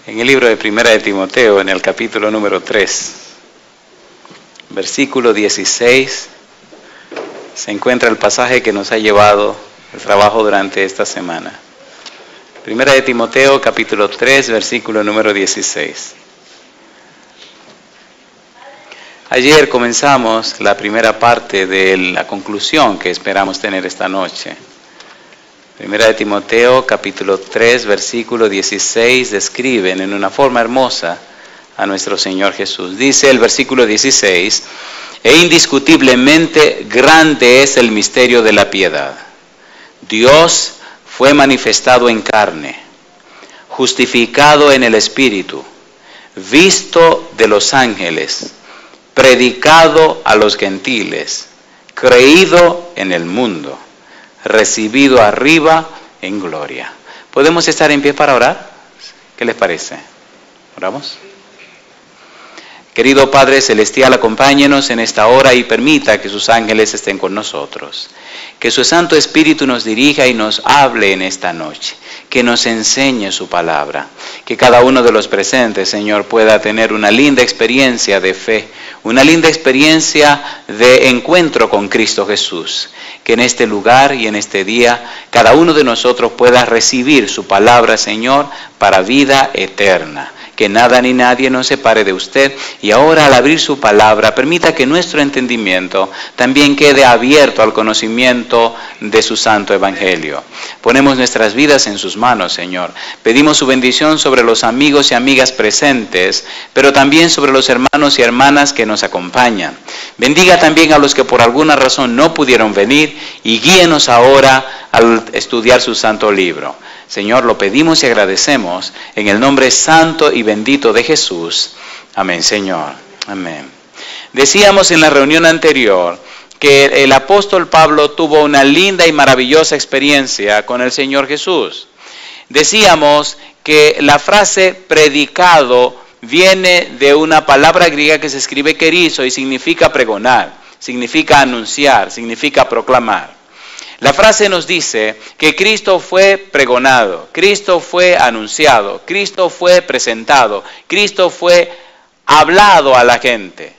En el libro de Primera de Timoteo, en el capítulo número 3, versículo 16, se encuentra el pasaje que nos ha llevado el trabajo durante esta semana. Primera de Timoteo, capítulo 3, versículo número 16. Ayer comenzamos la primera parte de la conclusión que esperamos tener esta noche. Primera de Timoteo, capítulo 3, versículo 16, describen en una forma hermosa a nuestro Señor Jesús. Dice el versículo 16, e indiscutiblemente grande es el misterio de la piedad. Dios fue manifestado en carne, justificado en el Espíritu, visto de los ángeles, predicado a los gentiles, creído en el mundo, recibido arriba en gloria. ¿Podemos estar en pie para orar? ¿Qué les parece? ¿Oramos? Querido Padre Celestial, acompáñenos en esta hora y permita que sus ángeles estén con nosotros. Que su Santo Espíritu nos dirija y nos hable en esta noche. Que nos enseñe su palabra. Que cada uno de los presentes, Señor, pueda tener una linda experiencia de fe, una linda experiencia de encuentro con Cristo Jesús. Que en este lugar y en este día, cada uno de nosotros pueda recibir su palabra, Señor, para vida eterna. Que nada ni nadie nos separe de usted. Y ahora, al abrir su palabra, permita que nuestro entendimiento también quede abierto al conocimiento de su santo evangelio. Ponemos nuestras vidas en sus manos, Señor. Pedimos su bendición sobre los amigos y amigas presentes, pero también sobre los hermanos y hermanas que nos acompañan. Bendiga también a los que por alguna razón no pudieron venir y guíenos ahora al estudiar su santo libro. Señor, lo pedimos y agradecemos en el nombre santo y bendito de Jesús. Amén, Señor. Amén. Decíamos en la reunión anterior que el apóstol Pablo tuvo una linda y maravillosa experiencia con el Señor Jesús. Decíamos que la frase predicado viene de una palabra griega que se escribe kerizo y significa pregonar, significa anunciar, significa proclamar. La frase nos dice que Cristo fue pregonado, Cristo fue anunciado, Cristo fue presentado, Cristo fue hablado a la gente.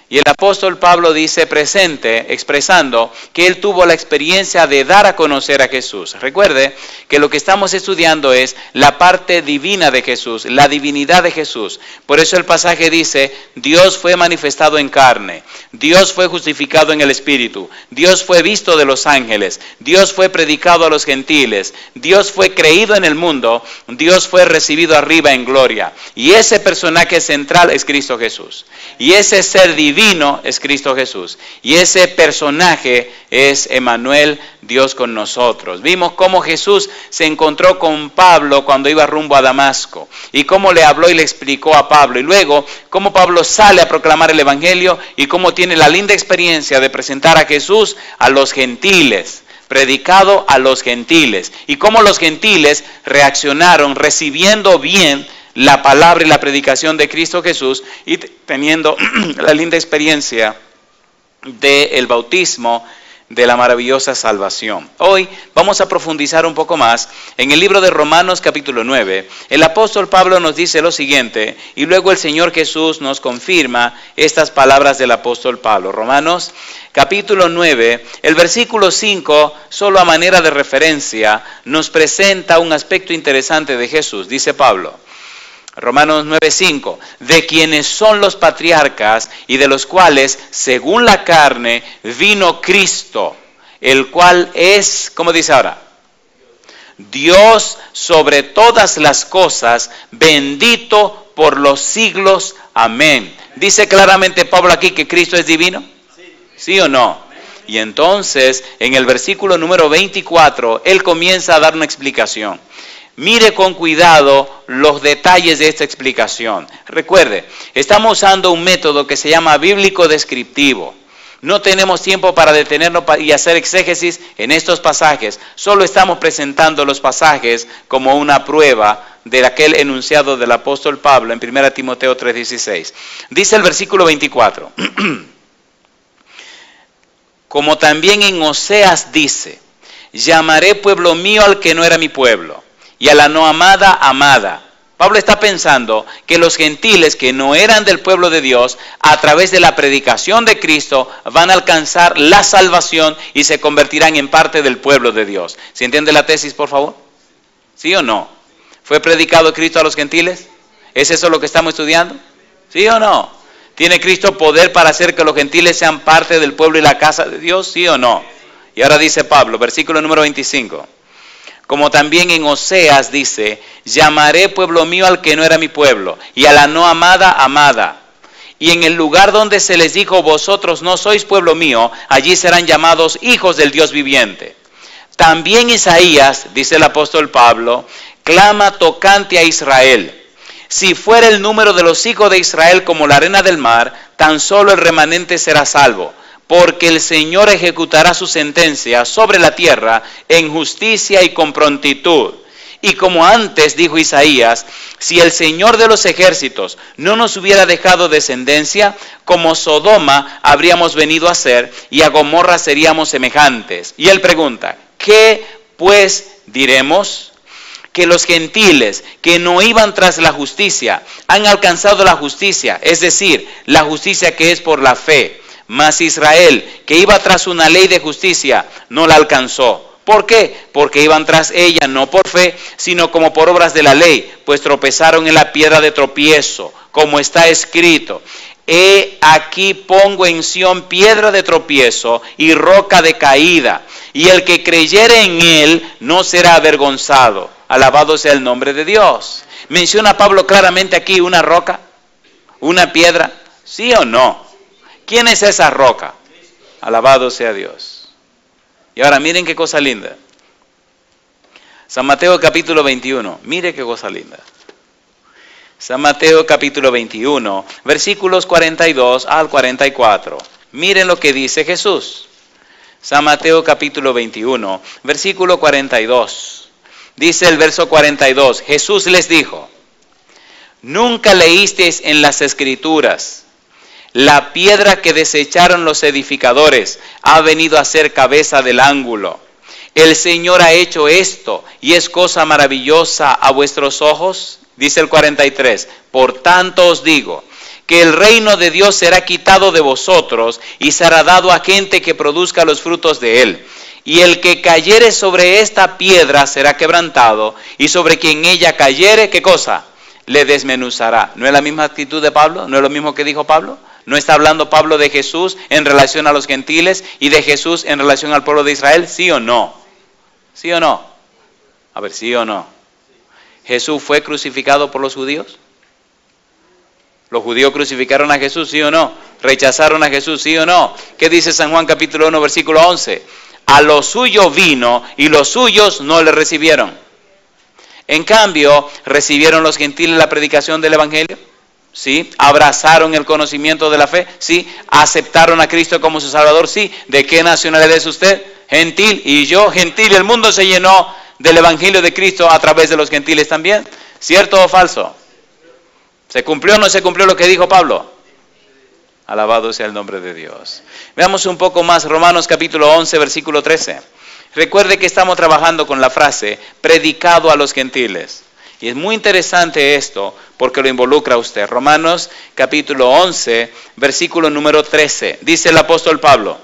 Y el apóstol Pablo dice presente, expresando que él tuvo la experiencia de dar a conocer a Jesús. Recuerde que lo que estamos estudiando es la parte divina de Jesús, la divinidad de Jesús. Por eso el pasaje dice, Dios fue manifestado en carne, Dios fue justificado en el Espíritu, Dios fue visto de los ángeles, Dios fue predicado a los gentiles, Dios fue creído en el mundo, Dios fue recibido arriba en gloria. Y ese personaje central es Cristo Jesús. Y ese ser divino es Cristo Jesús. Y ese personaje es Emmanuel, Dios con nosotros. Vimos cómo Jesús se encontró con Pablo cuando iba rumbo a Damasco. Y cómo le habló y le explicó a Pablo. Y luego cómo Pablo sale a proclamar el Evangelio y cómo tiene la linda experiencia de presentar a Jesús a los gentiles. Predicado a los gentiles. Y cómo los gentiles reaccionaron recibiendo bien la palabra y la predicación de Cristo Jesús y teniendo la linda experiencia del bautismo de la maravillosa salvación. Hoy vamos a profundizar un poco más en el libro de Romanos capítulo 9. El apóstol Pablo nos dice lo siguiente y luego el Señor Jesús nos confirma estas palabras del apóstol Pablo. Romanos capítulo 9, el versículo 5, solo a manera de referencia, nos presenta un aspecto interesante de Jesús. Dice Pablo, Romanos 9:5, de quienes son los patriarcas y de los cuales, según la carne, vino Cristo, el cual es, ¿cómo dice ahora? Dios sobre todas las cosas, bendito por los siglos. Amén. ¿Dice claramente Pablo aquí que Cristo es divino? ¿Sí o no? Y entonces, en el versículo número 24, él comienza a dar una explicación. Mire con cuidado los detalles de esta explicación. Recuerde, estamos usando un método que se llama bíblico descriptivo. No tenemos tiempo para detenernos y hacer exégesis en estos pasajes. Solo estamos presentando los pasajes como una prueba de aquel enunciado del apóstol Pablo en 1 Timoteo 3:16. Dice el versículo 24. Como también en Oseas dice, llamaré pueblo mío al que no era mi pueblo, y a la no amada, amada. Pablo está pensando que los gentiles que no eran del pueblo de Dios, a través de la predicación de Cristo, van a alcanzar la salvación y se convertirán en parte del pueblo de Dios. ¿Se entiende la tesis, por favor? ¿Sí o no? ¿Fue predicado Cristo a los gentiles? ¿Es eso lo que estamos estudiando? ¿Sí o no? ¿Tiene Cristo poder para hacer que los gentiles sean parte del pueblo y la casa de Dios? ¿Sí o no? Y ahora dice Pablo, versículo número 25. Como también en Oseas dice, llamaré pueblo mío al que no era mi pueblo, y a la no amada, amada. Y en el lugar donde se les dijo, vosotros no sois pueblo mío, allí serán llamados hijos del Dios viviente. También Isaías, dice el apóstol Pablo, clama tocante a Israel. Si fuera el número de los hijos de Israel como la arena del mar, tan solo el remanente será salvo. Porque el Señor ejecutará su sentencia sobre la tierra en justicia y con prontitud. Y como antes dijo Isaías, si el Señor de los ejércitos no nos hubiera dejado descendencia, como Sodoma habríamos venido a ser, y a Gomorra seríamos semejantes. Y él pregunta, ¿qué pues diremos? Que los gentiles que no iban tras la justicia han alcanzado la justicia, es decir, la justicia que es por la fe. Mas Israel, que iba tras una ley de justicia, no la alcanzó. ¿Por qué? Porque iban tras ella no por fe, sino como por obras de la ley, pues tropezaron en la piedra de tropiezo, como está escrito. He aquí pongo en Sión piedra de tropiezo y roca de caída, y el que creyere en él no será avergonzado. Alabado sea el nombre de Dios. ¿Menciona Pablo claramente aquí una roca? ¿Una piedra? ¿Sí o no? ¿Quién es esa roca? Alabado sea Dios. Y ahora miren qué cosa linda. San Mateo capítulo 21. Mire qué cosa linda. San Mateo capítulo 21, versículos 42 al 44. Miren lo que dice Jesús. San Mateo capítulo 21, versículo 42. Dice el verso 42. Jesús les dijo, ¿nunca leísteis en las Escrituras? La piedra que desecharon los edificadores ha venido a ser cabeza del ángulo. El Señor ha hecho esto y es cosa maravillosa a vuestros ojos. Dice el 43, por tanto os digo que el reino de Dios será quitado de vosotros y será dado a gente que produzca los frutos de él. Y el que cayere sobre esta piedra será quebrantado y sobre quien ella cayere, ¿qué cosa? Le desmenuzará. ¿No es la misma actitud de Pablo? ¿No es lo mismo que dijo Pablo? ¿No está hablando Pablo de Jesús en relación a los gentiles y de Jesús en relación al pueblo de Israel? ¿Sí o no? ¿Sí o no? A ver, ¿sí o no? ¿Jesús fue crucificado por los judíos? ¿Los judíos crucificaron a Jesús? ¿Sí o no? ¿Rechazaron a Jesús? ¿Sí o no? ¿Qué dice San Juan capítulo 1 versículo 11? A lo suyo vino y los suyos no le recibieron. En cambio, ¿recibieron los gentiles la predicación del evangelio? ¿Sí? ¿Abrazaron el conocimiento de la fe? ¿Sí? ¿Aceptaron a Cristo como su Salvador? ¿Sí? ¿De qué nacionalidad es usted? Gentil. ¿Y yo? Gentil. El mundo se llenó del evangelio de Cristo a través de los gentiles también. ¿Cierto o falso? ¿Se cumplió o no se cumplió lo que dijo Pablo? Alabado sea el nombre de Dios. Veamos un poco más Romanos capítulo 11, versículo 13. Recuerde que estamos trabajando con la frase predicado a los gentiles. Y es muy interesante esto porque lo involucra a usted. Romanos capítulo 11, versículo número 13. Dice el apóstol Pablo,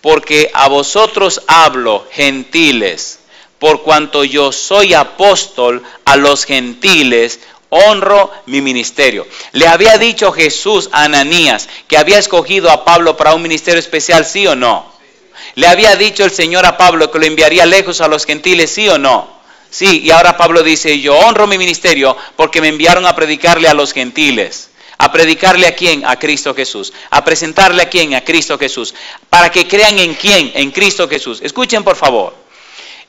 porque a vosotros hablo, gentiles, por cuanto yo soy apóstol a los gentiles, honro mi ministerio. Le había dicho Jesús a Ananías que había escogido a Pablo para un ministerio especial, ¿sí o no? Le había dicho el Señor a Pablo que lo enviaría lejos a los gentiles, ¿sí o no? Sí, y ahora Pablo dice, yo honro mi ministerio porque me enviaron a predicarle a los gentiles. ¿A predicarle a quién? A Cristo Jesús. ¿A presentarle a quién? A Cristo Jesús. ¿Para que crean en quién? En Cristo Jesús. Escuchen por favor.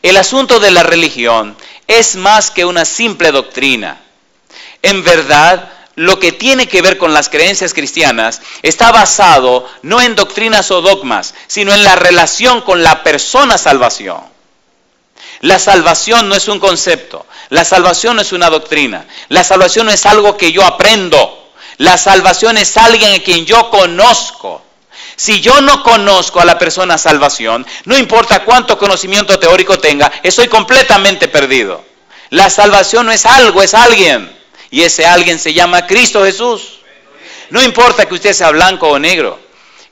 El asunto de la religión es más que una simple doctrina. En verdad, lo que tiene que ver con las creencias cristianas está basado no en doctrinas o dogmas, sino en la relación con la persona salvación. La salvación no es un concepto, la salvación no es una doctrina, la salvación no es algo que yo aprendo, la salvación es alguien a quien yo conozco. Si yo no conozco a la persona salvación, no importa cuánto conocimiento teórico tenga, estoy completamente perdido. La salvación no es algo, es alguien. Y ese alguien se llama Cristo Jesús. No importa que usted sea blanco o negro,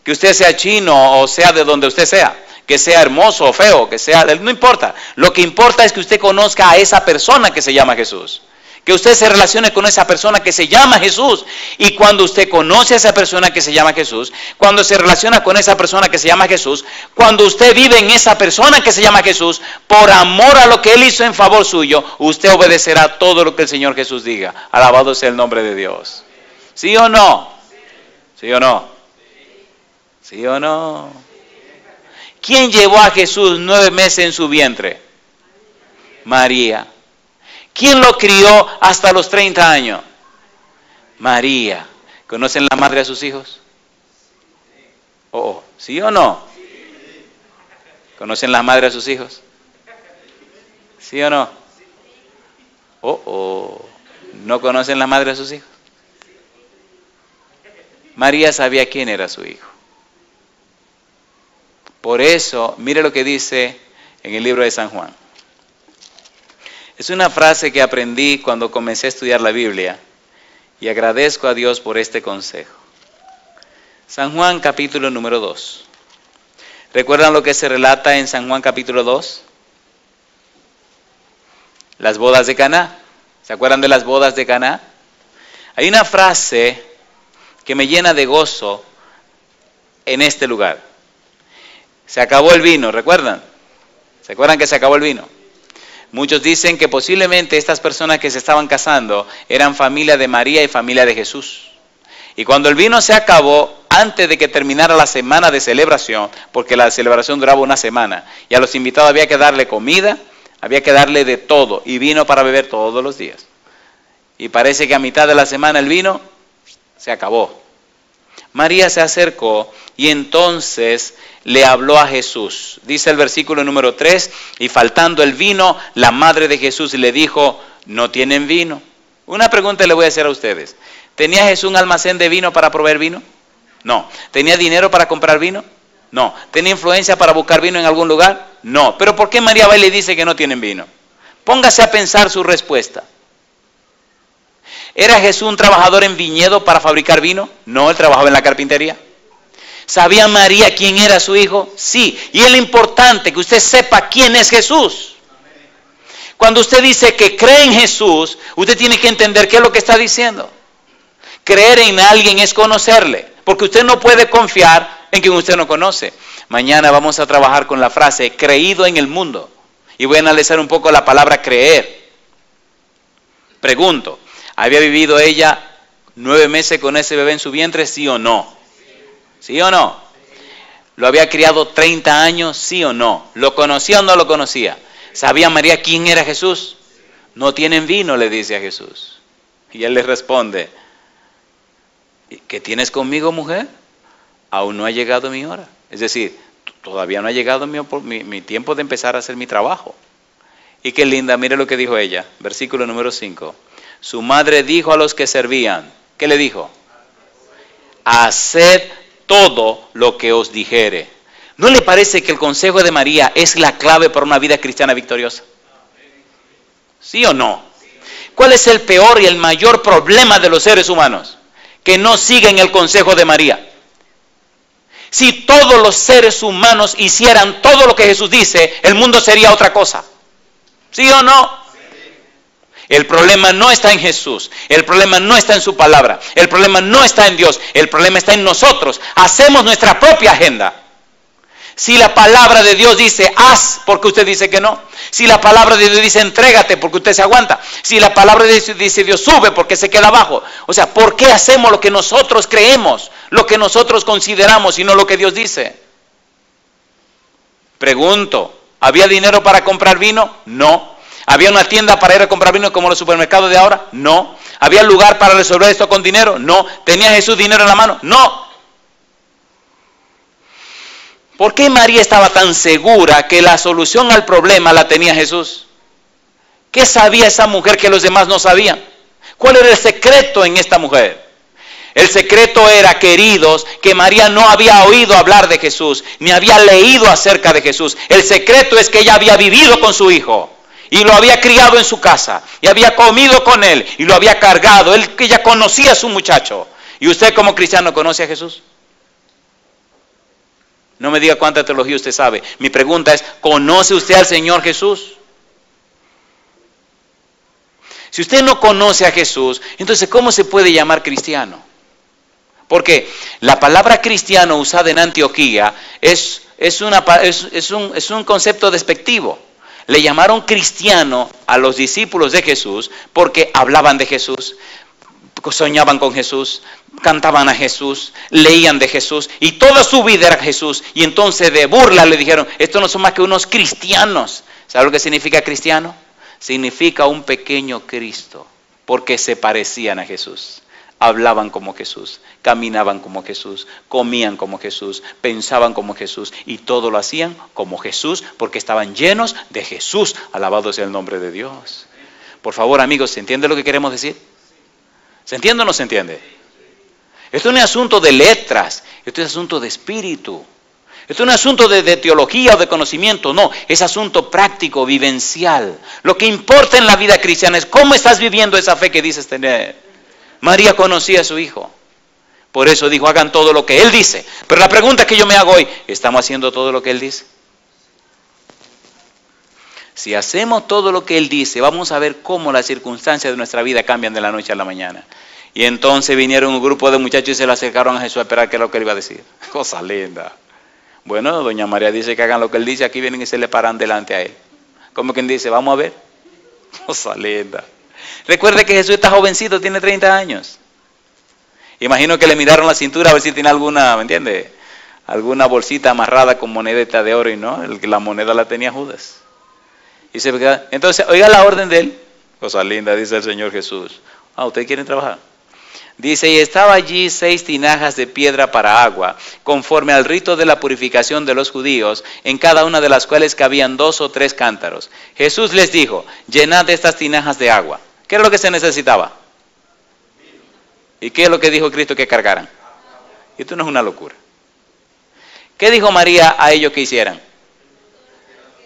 que usted sea chino o sea de donde usted sea, que sea hermoso o feo, que sea, no importa. Lo que importa es que usted conozca a esa persona que se llama Jesús. Que usted se relacione con esa persona que se llama Jesús. Y cuando usted conoce a esa persona que se llama Jesús, cuando se relaciona con esa persona que se llama Jesús, cuando usted vive en esa persona que se llama Jesús, por amor a lo que Él hizo en favor suyo, usted obedecerá todo lo que el Señor Jesús diga. Alabado sea el nombre de Dios. ¿Sí o no? ¿Sí o no? ¿Sí o no? ¿Quién llevó a Jesús 9 meses en su vientre? María. ¿Quién lo crió hasta los 30 años? María. ¿Conocen la madre de sus hijos? ¿Sí o no? ¿Conocen la madre de sus hijos? ¿Sí o no? ¿No conocen la madre de sus hijos? María sabía quién era su hijo. Por eso, mire lo que dice en el libro de San Juan. Es una frase que aprendí cuando comencé a estudiar la Biblia y agradezco a Dios por este consejo. San Juan capítulo número 2. ¿Recuerdan lo que se relata en San Juan capítulo 2? Las bodas de Caná. ¿Se acuerdan de las bodas de Caná? Hay una frase que me llena de gozo en este lugar. Se acabó el vino, ¿recuerdan? ¿Se acuerdan que se acabó el vino? Muchos dicen que posiblemente estas personas que se estaban casando eran familia de María y familia de Jesús. Y cuando el vino se acabó, antes de que terminara la semana de celebración, porque la celebración duraba una semana, y a los invitados había que darle comida, había que darle de todo, y vino para beber todos los días. Y parece que a mitad de la semana el vino se acabó. María se acercó y entonces le habló a Jesús. Dice el versículo número 3, y faltando el vino, la madre de Jesús le dijo, ¿no tienen vino? Una pregunta le voy a hacer a ustedes. ¿Tenía Jesús un almacén de vino para proveer vino? No. ¿Tenía dinero para comprar vino? No. ¿Tenía influencia para buscar vino en algún lugar? No. ¿Pero por qué María va y le dice que no tienen vino? Póngase a pensar su respuesta. ¿Era Jesús un trabajador en viñedo para fabricar vino? No, él trabajaba en la carpintería. ¿Sabía María quién era su hijo? Sí. Y es lo importante que usted sepa quién es Jesús. Cuando usted dice que cree en Jesús, usted tiene que entender qué es lo que está diciendo. Creer en alguien es conocerle, porque usted no puede confiar en quien usted no conoce. Mañana vamos a trabajar con la frase creído en el mundo. Y voy a analizar un poco la palabra creer. Pregunto, ¿había vivido ella 9 meses con ese bebé en su vientre, sí o no? ¿Sí o no? ¿Lo había criado 30 años, sí o no? ¿Lo conocía o no lo conocía? ¿Sabía María quién era Jesús? No tienen vino, le dice a Jesús. Y él le responde, ¿qué tienes conmigo, mujer? Aún no ha llegado mi hora. Es decir, todavía no ha llegado mi tiempo de empezar a hacer mi trabajo. Y qué linda, mire lo que dijo ella, versículo número 5. Su madre dijo a los que servían, ¿qué le dijo? Haced todo lo que os dijere. ¿No le parece que el consejo de María es la clave para una vida cristiana victoriosa? ¿Sí o no? ¿Cuál es el peor y el mayor problema de los seres humanos? Que no siguen el consejo de María. Si todos los seres humanos hicieran todo lo que Jesús dice, el mundo sería otra cosa. ¿Sí o no? El problema no está en Jesús, el problema no está en su palabra, el problema no está en Dios, el problema está en nosotros. Hacemos nuestra propia agenda. Si la palabra de Dios dice haz, porque usted dice que no. Si la palabra de Dios dice entrégate, porque usted se aguanta. Si la palabra de Dios dice Dios sube, porque se queda abajo. O sea, ¿por qué hacemos lo que nosotros creemos, lo que nosotros consideramos y no lo que Dios dice? Pregunto, ¿había dinero para comprar vino? No. ¿Había una tienda para ir a comprar vino como los supermercados de ahora? No. ¿Había lugar para resolver esto con dinero? No. ¿Tenía Jesús dinero en la mano? No. ¿Por qué María estaba tan segura que la solución al problema la tenía Jesús? ¿Qué sabía esa mujer que los demás no sabían? ¿Cuál era el secreto en esta mujer? El secreto era, queridos, que María no había oído hablar de Jesús, ni había leído acerca de Jesús. El secreto es que ella había vivido con su hijo. y lo había criado en su casa, y había comido con él, y lo había cargado, él que ya conocía a su muchacho. ¿Y usted como cristiano conoce a Jesús? No me diga cuánta teología usted sabe. Mi pregunta es, ¿conoce usted al Señor Jesús? Si usted no conoce a Jesús, entonces ¿cómo se puede llamar cristiano? Porque la palabra cristiano usada en Antioquía es un concepto despectivo. Le llamaron cristiano a los discípulos de Jesús porque hablaban de Jesús, soñaban con Jesús, cantaban a Jesús, leían de Jesús y toda su vida era Jesús. Y entonces de burla le dijeron, estos no son más que unos cristianos. ¿Sabe lo que significa cristiano? Significa un pequeño Cristo, porque se parecían a Jesús. Hablaban como Jesús, caminaban como Jesús, comían como Jesús, pensaban como Jesús y todo lo hacían como Jesús porque estaban llenos de Jesús. Alabado sea el nombre de Dios. Por favor, amigos, ¿se entiende lo que queremos decir? ¿Se entiende o no se entiende? Esto no es asunto de letras, esto es asunto de espíritu. Esto no es asunto de teología o de conocimiento, no, es asunto práctico, vivencial. Lo que importa en la vida cristiana es cómo estás viviendo esa fe que dices tener. María conocía a su hijo, por eso dijo, hagan todo lo que él dice. Pero la pregunta que yo me hago hoy, ¿estamos haciendo todo lo que él dice? Si hacemos todo lo que él dice, vamos a ver cómo las circunstancias de nuestra vida cambian de la noche a la mañana. Y entonces vinieron un grupo de muchachos y se le acercaron a Jesús a esperar qué es lo que él iba a decir. Cosa linda. Bueno, doña María dice que hagan lo que él dice, aquí vienen y se le paran delante a él. Como quien dice, vamos a ver. Cosa linda. Recuerde que Jesús está jovencito, tiene 30 años. Imagino que le miraron la cintura a ver si tiene alguna, ¿me entiende? Alguna bolsita amarrada con monedita de oro y no, la moneda la tenía Judas. Y entonces, oiga la orden de él. Cosa linda, dice el Señor Jesús. ¿Ustedes quieren trabajar? Dice, y estaba allí 6 tinajas de piedra para agua, conforme al rito de la purificación de los judíos, en cada una de las cuales cabían 2 o 3 cántaros. Jesús les dijo, llenad estas tinajas de agua. ¿Qué es lo que se necesitaba? ¿Y qué es lo que dijo Cristo que cargaran? Esto no es una locura. ¿Qué dijo María a ellos que hicieran?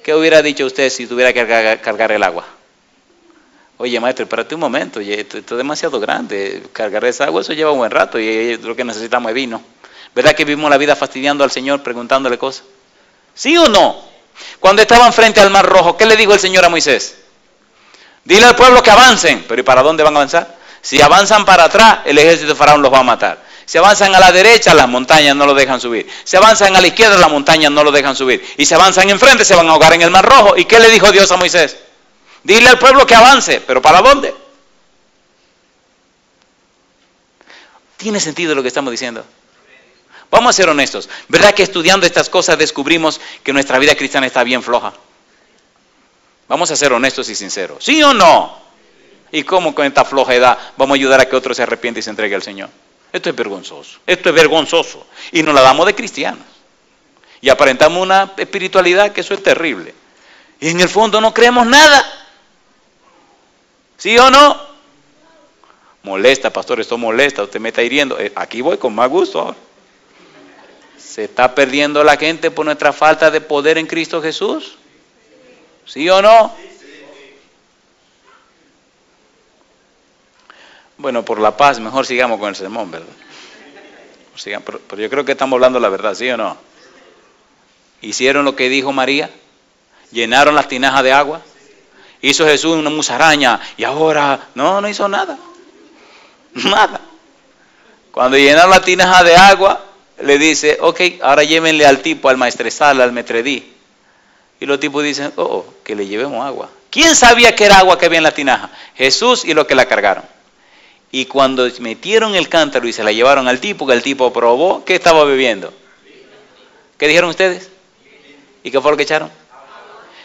¿Qué hubiera dicho usted si tuviera que cargar el agua? Oye, maestro, espérate un momento, esto es demasiado grande, cargar esa agua, eso lleva un buen rato y lo que necesitamos es vino. ¿Verdad que vivimos la vida fastidiando al Señor, preguntándole cosas? ¿Sí o no? Cuando estaban frente al Mar Rojo, ¿qué le dijo el Señor a Moisés? Dile al pueblo que avancen, pero ¿y para dónde van a avanzar? Si avanzan para atrás, el ejército de Faraón los va a matar. Si avanzan a la derecha, las montañas no lo dejan subir. Si avanzan a la izquierda, las montañas no lo dejan subir. Y si avanzan enfrente, se van a ahogar en el Mar Rojo. ¿Y qué le dijo Dios a Moisés? Dile al pueblo que avance, pero ¿para dónde? ¿Tiene sentido lo que estamos diciendo? Vamos a ser honestos. ¿Verdad que estudiando estas cosas descubrimos que nuestra vida cristiana está bien floja? Vamos a ser honestos y sinceros. ¿Sí o no? ¿Y cómo con esta floja edad vamos a ayudar a que otro se arrepiente y se entregue al Señor? Esto es vergonzoso. Esto es vergonzoso. Y nos la damos de cristianos. Y aparentamos una espiritualidad que eso es terrible. Y en el fondo no creemos nada. ¿Sí o no? Molesta, pastor, esto molesta, usted me está hiriendo. Aquí voy con más gusto ahora. ¿Se está perdiendo la gente por nuestra falta de poder en Cristo Jesús? ¿Sí o no? Bueno, por la paz, mejor sigamos con el sermón, ¿verdad? Pero yo creo que estamos hablando la verdad, ¿sí o no? ¿Hicieron lo que dijo María? ¿Llenaron las tinajas de agua? ¿Hizo Jesús una musaraña? Y ahora, no hizo nada. Nada. Cuando llenaron la tinaja de agua, le dice, ok, ahora llévenle al tipo, al maestresal, al metredí. Y los tipos dicen, que le llevemos agua. ¿Quién sabía que era agua que había en la tinaja? Jesús y los que la cargaron. Y cuando metieron el cántaro y se la llevaron al tipo, que el tipo probó, ¿qué estaba bebiendo? ¿Qué dijeron ustedes? ¿Y qué fue lo que echaron?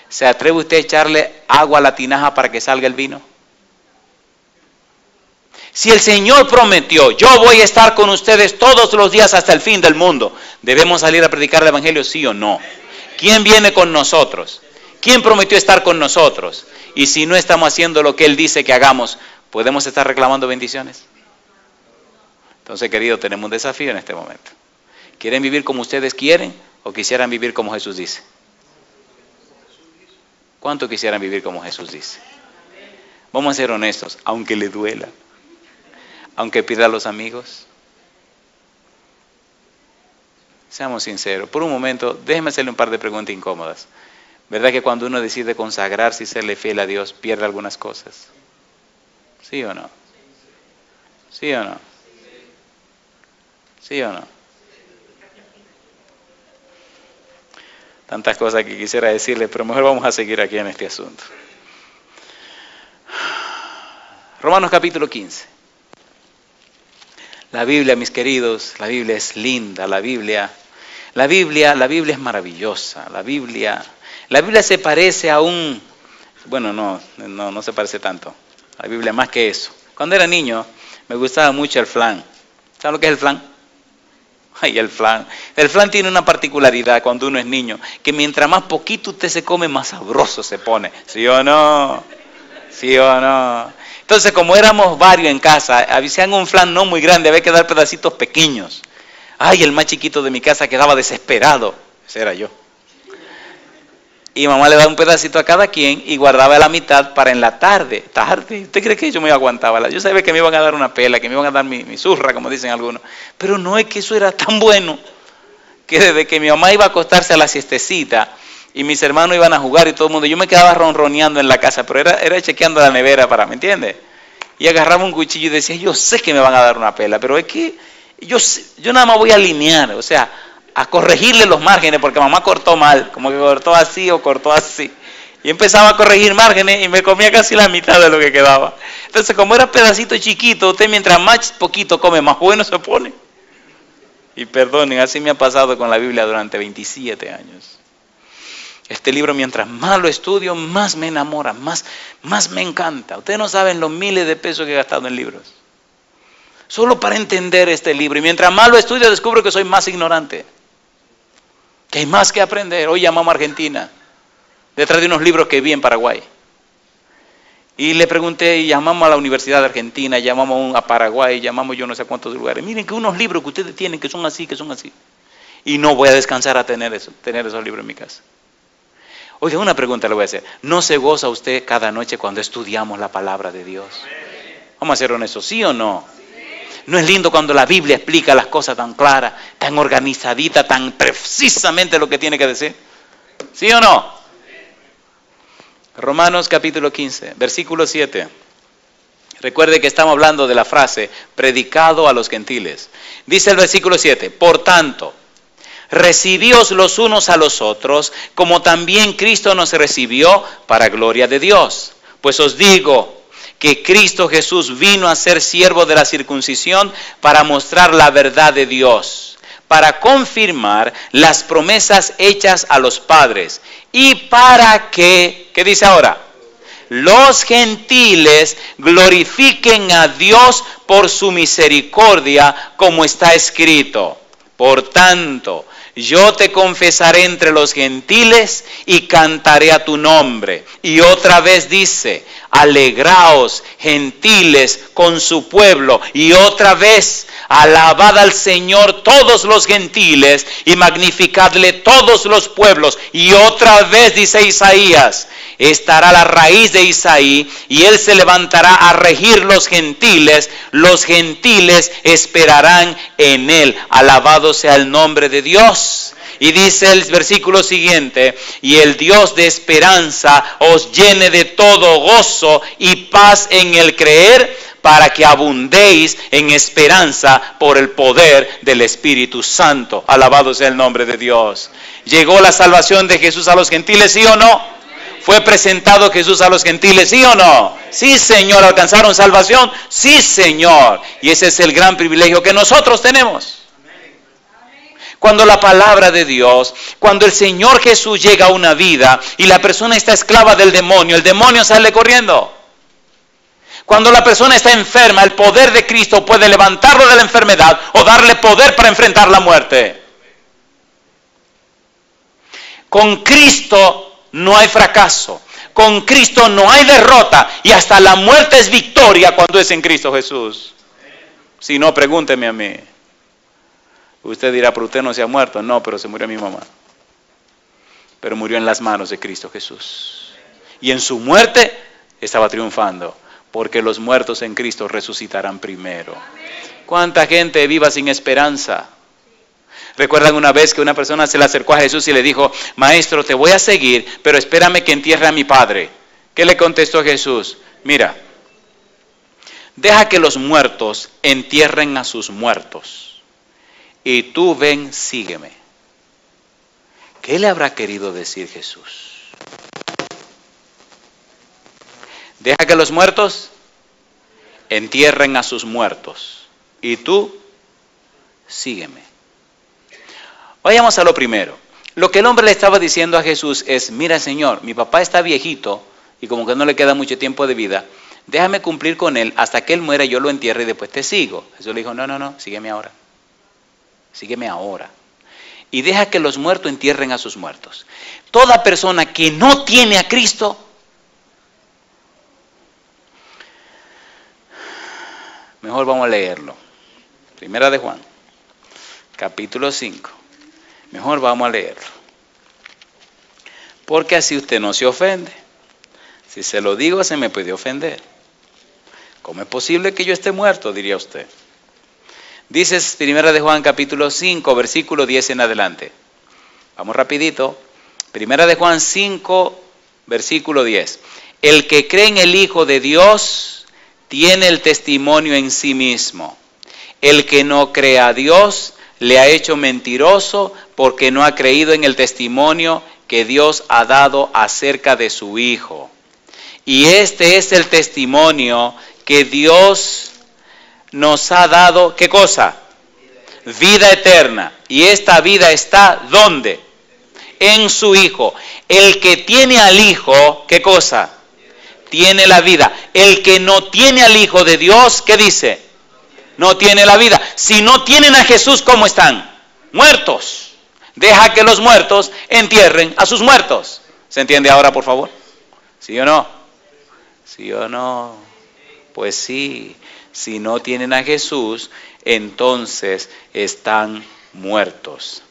¿Se atreve usted a echarle agua a la tinaja para que salga el vino? Si el Señor prometió, yo voy a estar con ustedes todos los días hasta el fin del mundo, ¿debemos salir a predicar el Evangelio, sí o no? ¿Quién viene con nosotros? ¿Quién prometió estar con nosotros? Y si no estamos haciendo lo que Él dice que hagamos, ¿podemos estar reclamando bendiciones? Entonces, queridos, tenemos un desafío en este momento. ¿Quieren vivir como ustedes quieren o quisieran vivir como Jesús dice? ¿Cuánto quisieran vivir como Jesús dice? Vamos a ser honestos, aunque le duela, aunque pierda a los amigos. Seamos sinceros. Por un momento, déjeme hacerle un par de preguntas incómodas. ¿Verdad que cuando uno decide consagrarse y serle fiel a Dios, pierde algunas cosas? ¿Sí o no? ¿Sí o no? ¿Sí o no? Tantas cosas que quisiera decirle, pero mejor vamos a seguir aquí en este asunto. Romanos capítulo 15. La Biblia, mis queridos, la Biblia es linda, la Biblia es maravillosa, la Biblia se parece a un, bueno, no se parece tanto, la Biblia más que eso. Cuando era niño me gustaba mucho el flan. ¿Saben lo que es el flan? Ay, el flan. El flan tiene una particularidad cuando uno es niño, que mientras más poquito usted se come, más sabroso se pone. ¿Sí o no? ¿Sí o no? Entonces, como éramos varios en casa, hacían un flan no muy grande, había que dar pedacitos pequeños. Ay, el más chiquito de mi casa quedaba desesperado. Ese era yo. Y mamá le daba un pedacito a cada quien y guardaba la mitad para en la tarde. ¿Usted cree que yo me aguantaba? Yo sabía que me iban a dar una pela, que me iban a dar mi zurra, como dicen algunos. Pero no, es que eso era tan bueno que desde que mi mamá iba a acostarse a la siestecita y mis hermanos iban a jugar y todo el mundo, yo me quedaba ronroneando en la casa, pero era chequeando la nevera ¿me entiendes? Y agarraba un cuchillo y decía, yo sé que me van a dar una pela, pero es que yo nada más voy a alinear, o sea, a corregirle los márgenes, porque mamá cortó mal, como que cortó así o cortó así. Y empezaba a corregir márgenes y me comía casi la mitad de lo que quedaba. Entonces, como era pedacito chiquito, usted mientras más poquito come, más bueno se pone. Y perdonen, así me ha pasado con la Biblia durante 27 años. Este libro, mientras más lo estudio, más me enamora, más me encanta. Ustedes no saben los miles de pesos que he gastado en libros. Solo para entender este libro. Y mientras más lo estudio, descubro que soy más ignorante. Que hay más que aprender. Hoy llamamos a Argentina, detrás de unos libros que vi en Paraguay. Y le pregunté, y llamamos a la Universidad de Argentina, llamamos a Paraguay, llamamos yo no sé cuántos lugares. Miren que unos libros que ustedes tienen que son así. Y no voy a descansar a tener esos libros en mi casa. Oiga, una pregunta le voy a hacer. ¿No se goza usted cada noche cuando estudiamos la palabra de Dios? Vamos a ser honestos, ¿sí o no? ¿No es lindo cuando la Biblia explica las cosas tan claras, tan organizadita, tan precisamente lo que tiene que decir? ¿Sí o no? Romanos capítulo 15, versículo 7. Recuerde que estamos hablando de la frase, predicado a los gentiles. Dice el versículo 7, por tanto, recibíos los unos a los otros, como también Cristo nos recibió para gloria de Dios. Pues os digo que Cristo Jesús vino a ser siervo de la circuncisión para mostrar la verdad de Dios, para confirmar las promesas hechas a los padres, y para que, ¿qué dice ahora? Los gentiles glorifiquen a Dios por su misericordia, como está escrito. Por tanto, yo te confesaré entre los gentiles y cantaré a tu nombre. Y otra vez dice, alegraos, gentiles, con su pueblo. Y otra vez, alabad al Señor todos los gentiles y magnificadle todos los pueblos. Y otra vez dice Isaías, estará la raíz de Isaí y él se levantará a regir los gentiles esperarán en él. Alabado sea el nombre de Dios. Y dice el versículo siguiente, y el Dios de esperanza os llene de todo gozo y paz en el creer, para que abundéis en esperanza por el poder del Espíritu Santo. Alabado sea el nombre de Dios. ¿Llegó la salvación de Jesús a los gentiles, sí o no? ¿Fue presentado Jesús a los gentiles, sí o no? Sí, Señor. ¿Alcanzaron salvación? Sí, Señor. Y ese es el gran privilegio que nosotros tenemos. Cuando la palabra de Dios, cuando el Señor Jesús llega a una vida y la persona está esclava del demonio, el demonio sale corriendo. Cuando la persona está enferma, el poder de Cristo puede levantarlo de la enfermedad o darle poder para enfrentar la muerte. Con Cristo no hay fracaso, con Cristo no hay derrota y hasta la muerte es victoria cuando es en Cristo Jesús. Si no, pregúnteme a mí. Usted dirá, pero usted no se ha muerto. No, pero se murió mi mamá. Pero murió en las manos de Cristo Jesús. y en su muerte estaba triunfando, porque los muertos en Cristo resucitarán primero. ¿Cuánta gente viva sin esperanza? ¿Recuerdan una vez que una persona se le acercó a Jesús y le dijo, maestro, te voy a seguir, pero espérame que entierre a mi padre? ¿Qué le contestó Jesús? Mira, deja que los muertos entierren a sus muertos, y tú ven, sígueme. ¿Qué le habrá querido decir Jesús? Deja que los muertos entierren a sus muertos, y tú sígueme. Vayamos a lo primero. Lo que el hombre le estaba diciendo a Jesús es, mira Señor, mi papá está viejito y como que no le queda mucho tiempo de vida, déjame cumplir con él hasta que él muera, yo lo entierre y después te sigo. Jesús le dijo, no, sígueme ahora. Sígueme ahora. Y deja que los muertos entierren a sus muertos. Toda persona que no tiene a Cristo, mejor vamos a leerlo. Primera de Juan, capítulo 5. Mejor vamos a leerlo. Porque así usted no se ofende. Si se lo digo, se me puede ofender. ¿Cómo es posible que yo esté muerto? Diría usted. Dice Primera de Juan, capítulo 5, versículo 10 en adelante. Vamos rapidito. Primera de Juan 5, versículo 10. El que cree en el Hijo de Dios tiene el testimonio en sí mismo. El que no cree a Dios le ha hecho mentiroso porque no ha creído en el testimonio que Dios ha dado acerca de su Hijo. Y este es el testimonio que Dios nos ha dado, ¿qué cosa? Vida eterna. Y esta vida está, ¿dónde? En su Hijo. El que tiene al Hijo, ¿qué cosa? Tiene la vida. El que no tiene al Hijo de Dios, ¿qué dice? No tiene la vida. Si no tienen a Jesús, ¿cómo están? Muertos. Deja que los muertos entierren a sus muertos. ¿Se entiende ahora, por favor? ¿Sí o no? ¿Sí o no? Pues sí. Si no tienen a Jesús, entonces están muertos.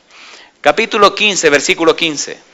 Capítulo 15, versículo 15.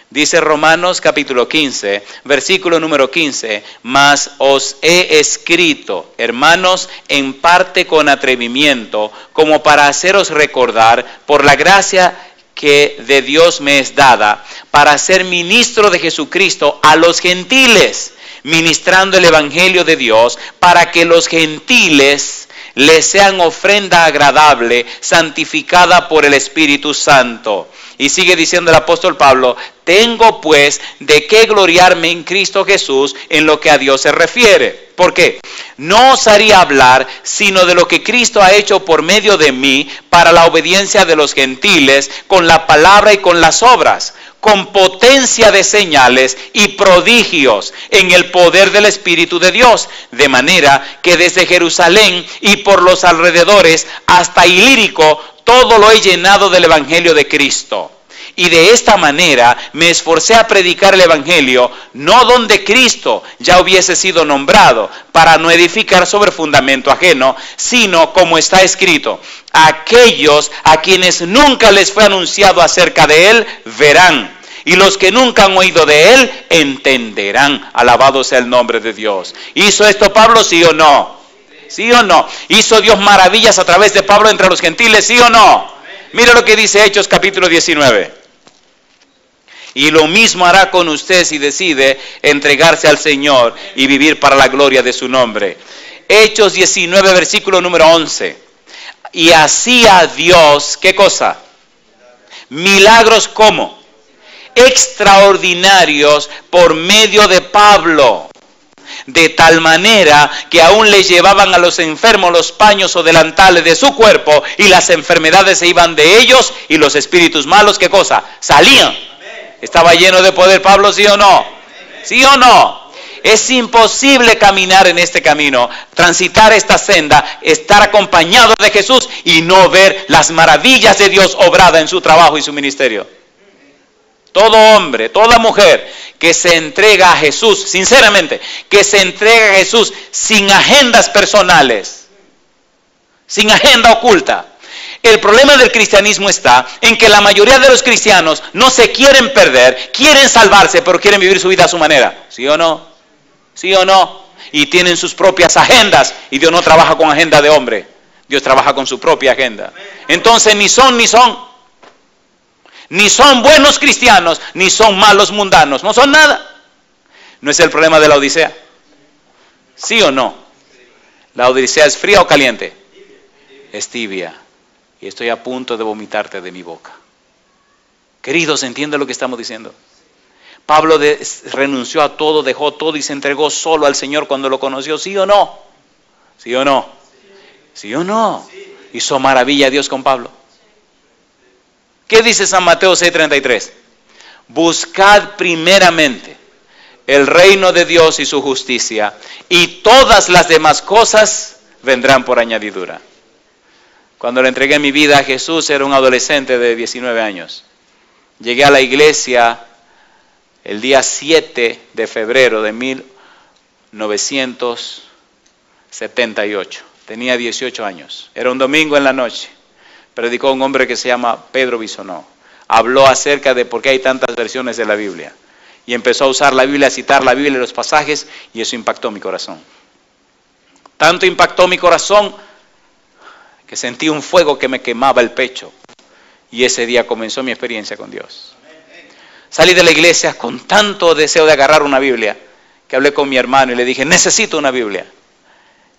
Dice Romanos capítulo 15, versículo número 15, mas os he escrito, hermanos, en parte con atrevimiento, como para haceros recordar, por la gracia que de Dios me es dada, para ser ministro de Jesucristo a los gentiles, ministrando el evangelio de Dios, para que los gentiles les sean ofrenda agradable, santificada por el Espíritu Santo. Y sigue diciendo el apóstol Pablo, tengo pues de qué gloriarme en Cristo Jesús en lo que a Dios se refiere. ¿Por qué? No osaría hablar sino de lo que Cristo ha hecho por medio de mí para la obediencia de los gentiles, con la palabra y con las obras, con potencia de señales y prodigios en el poder del Espíritu de Dios, de manera que desde Jerusalén y por los alrededores hasta Ilírico, todo lo he llenado del Evangelio de Cristo. Y de esta manera me esforcé a predicar el Evangelio, no donde Cristo ya hubiese sido nombrado, para no edificar sobre fundamento ajeno, sino como está escrito, aquellos a quienes nunca les fue anunciado acerca de Él, verán. Y los que nunca han oído de Él, entenderán. Alabado sea el nombre de Dios. ¿Hizo esto Pablo, sí o no? ¿Sí o no? ¿Hizo Dios maravillas a través de Pablo entre los gentiles? ¿Sí o no? Mira lo que dice Hechos capítulo 19. Y lo mismo hará con usted si decide entregarse al Señor y vivir para la gloria de su nombre. Hechos 19, versículo número 11. Y hacía Dios, ¿qué cosa? Milagros, ¿cómo? Extraordinarios por medio de Pablo. De tal manera que aún le llevaban a los enfermos los paños o delantales de su cuerpo y las enfermedades se iban de ellos y los espíritus malos, ¿qué cosa? Salían. ¿Estaba lleno de poder Pablo, sí o no? ¿Sí o no? Es imposible caminar en este camino, transitar esta senda, estar acompañado de Jesús y no ver las maravillas de Dios obrada en su trabajo y su ministerio. Todo hombre, toda mujer que se entrega a Jesús, sinceramente, que se entrega a Jesús sin agendas personales, sin agenda oculta, El problema del cristianismo está en que la mayoría de los cristianos no se quieren perder, quieren salvarse, pero quieren vivir su vida a su manera. ¿Sí o no? ¿Sí o no? Y tienen sus propias agendas, y Dios no trabaja con agenda de hombre. Dios trabaja con su propia agenda. Entonces ni son. Ni son buenos cristianos, ni son malos mundanos. No son nada. ¿No es el problema de la Odisea? ¿Sí o no? ¿La Odisea es fría o caliente? Es tibia. Y estoy a punto de vomitarte de mi boca. Queridos, ¿entienden lo que estamos diciendo? Pablo renunció a todo, dejó todo y se entregó solo al Señor cuando lo conoció. ¿Sí o no? ¿Sí o no? ¿Sí o no? Hizo maravilla Dios con Pablo. ¿Qué dice San Mateo 6:33? Buscad primeramente el reino de Dios y su justicia, y todas las demás cosas vendrán por añadidura. Cuando le entregué mi vida a Jesús, era un adolescente de 19 años. Llegué a la iglesia el día 7 de febrero de 1978. Tenía 18 años. Era un domingo en la noche. Predicó un hombre que se llama Pedro Bisonó. Habló acerca de por qué hay tantas versiones de la Biblia. Y empezó a usar la Biblia, a citar la Biblia y los pasajes, y eso impactó mi corazón. Tanto impactó mi corazón que sentí un fuego que me quemaba el pecho. Y ese día comenzó mi experiencia con Dios. Salí de la iglesia con tanto deseo de agarrar una Biblia, que hablé con mi hermano y le dije, necesito una Biblia.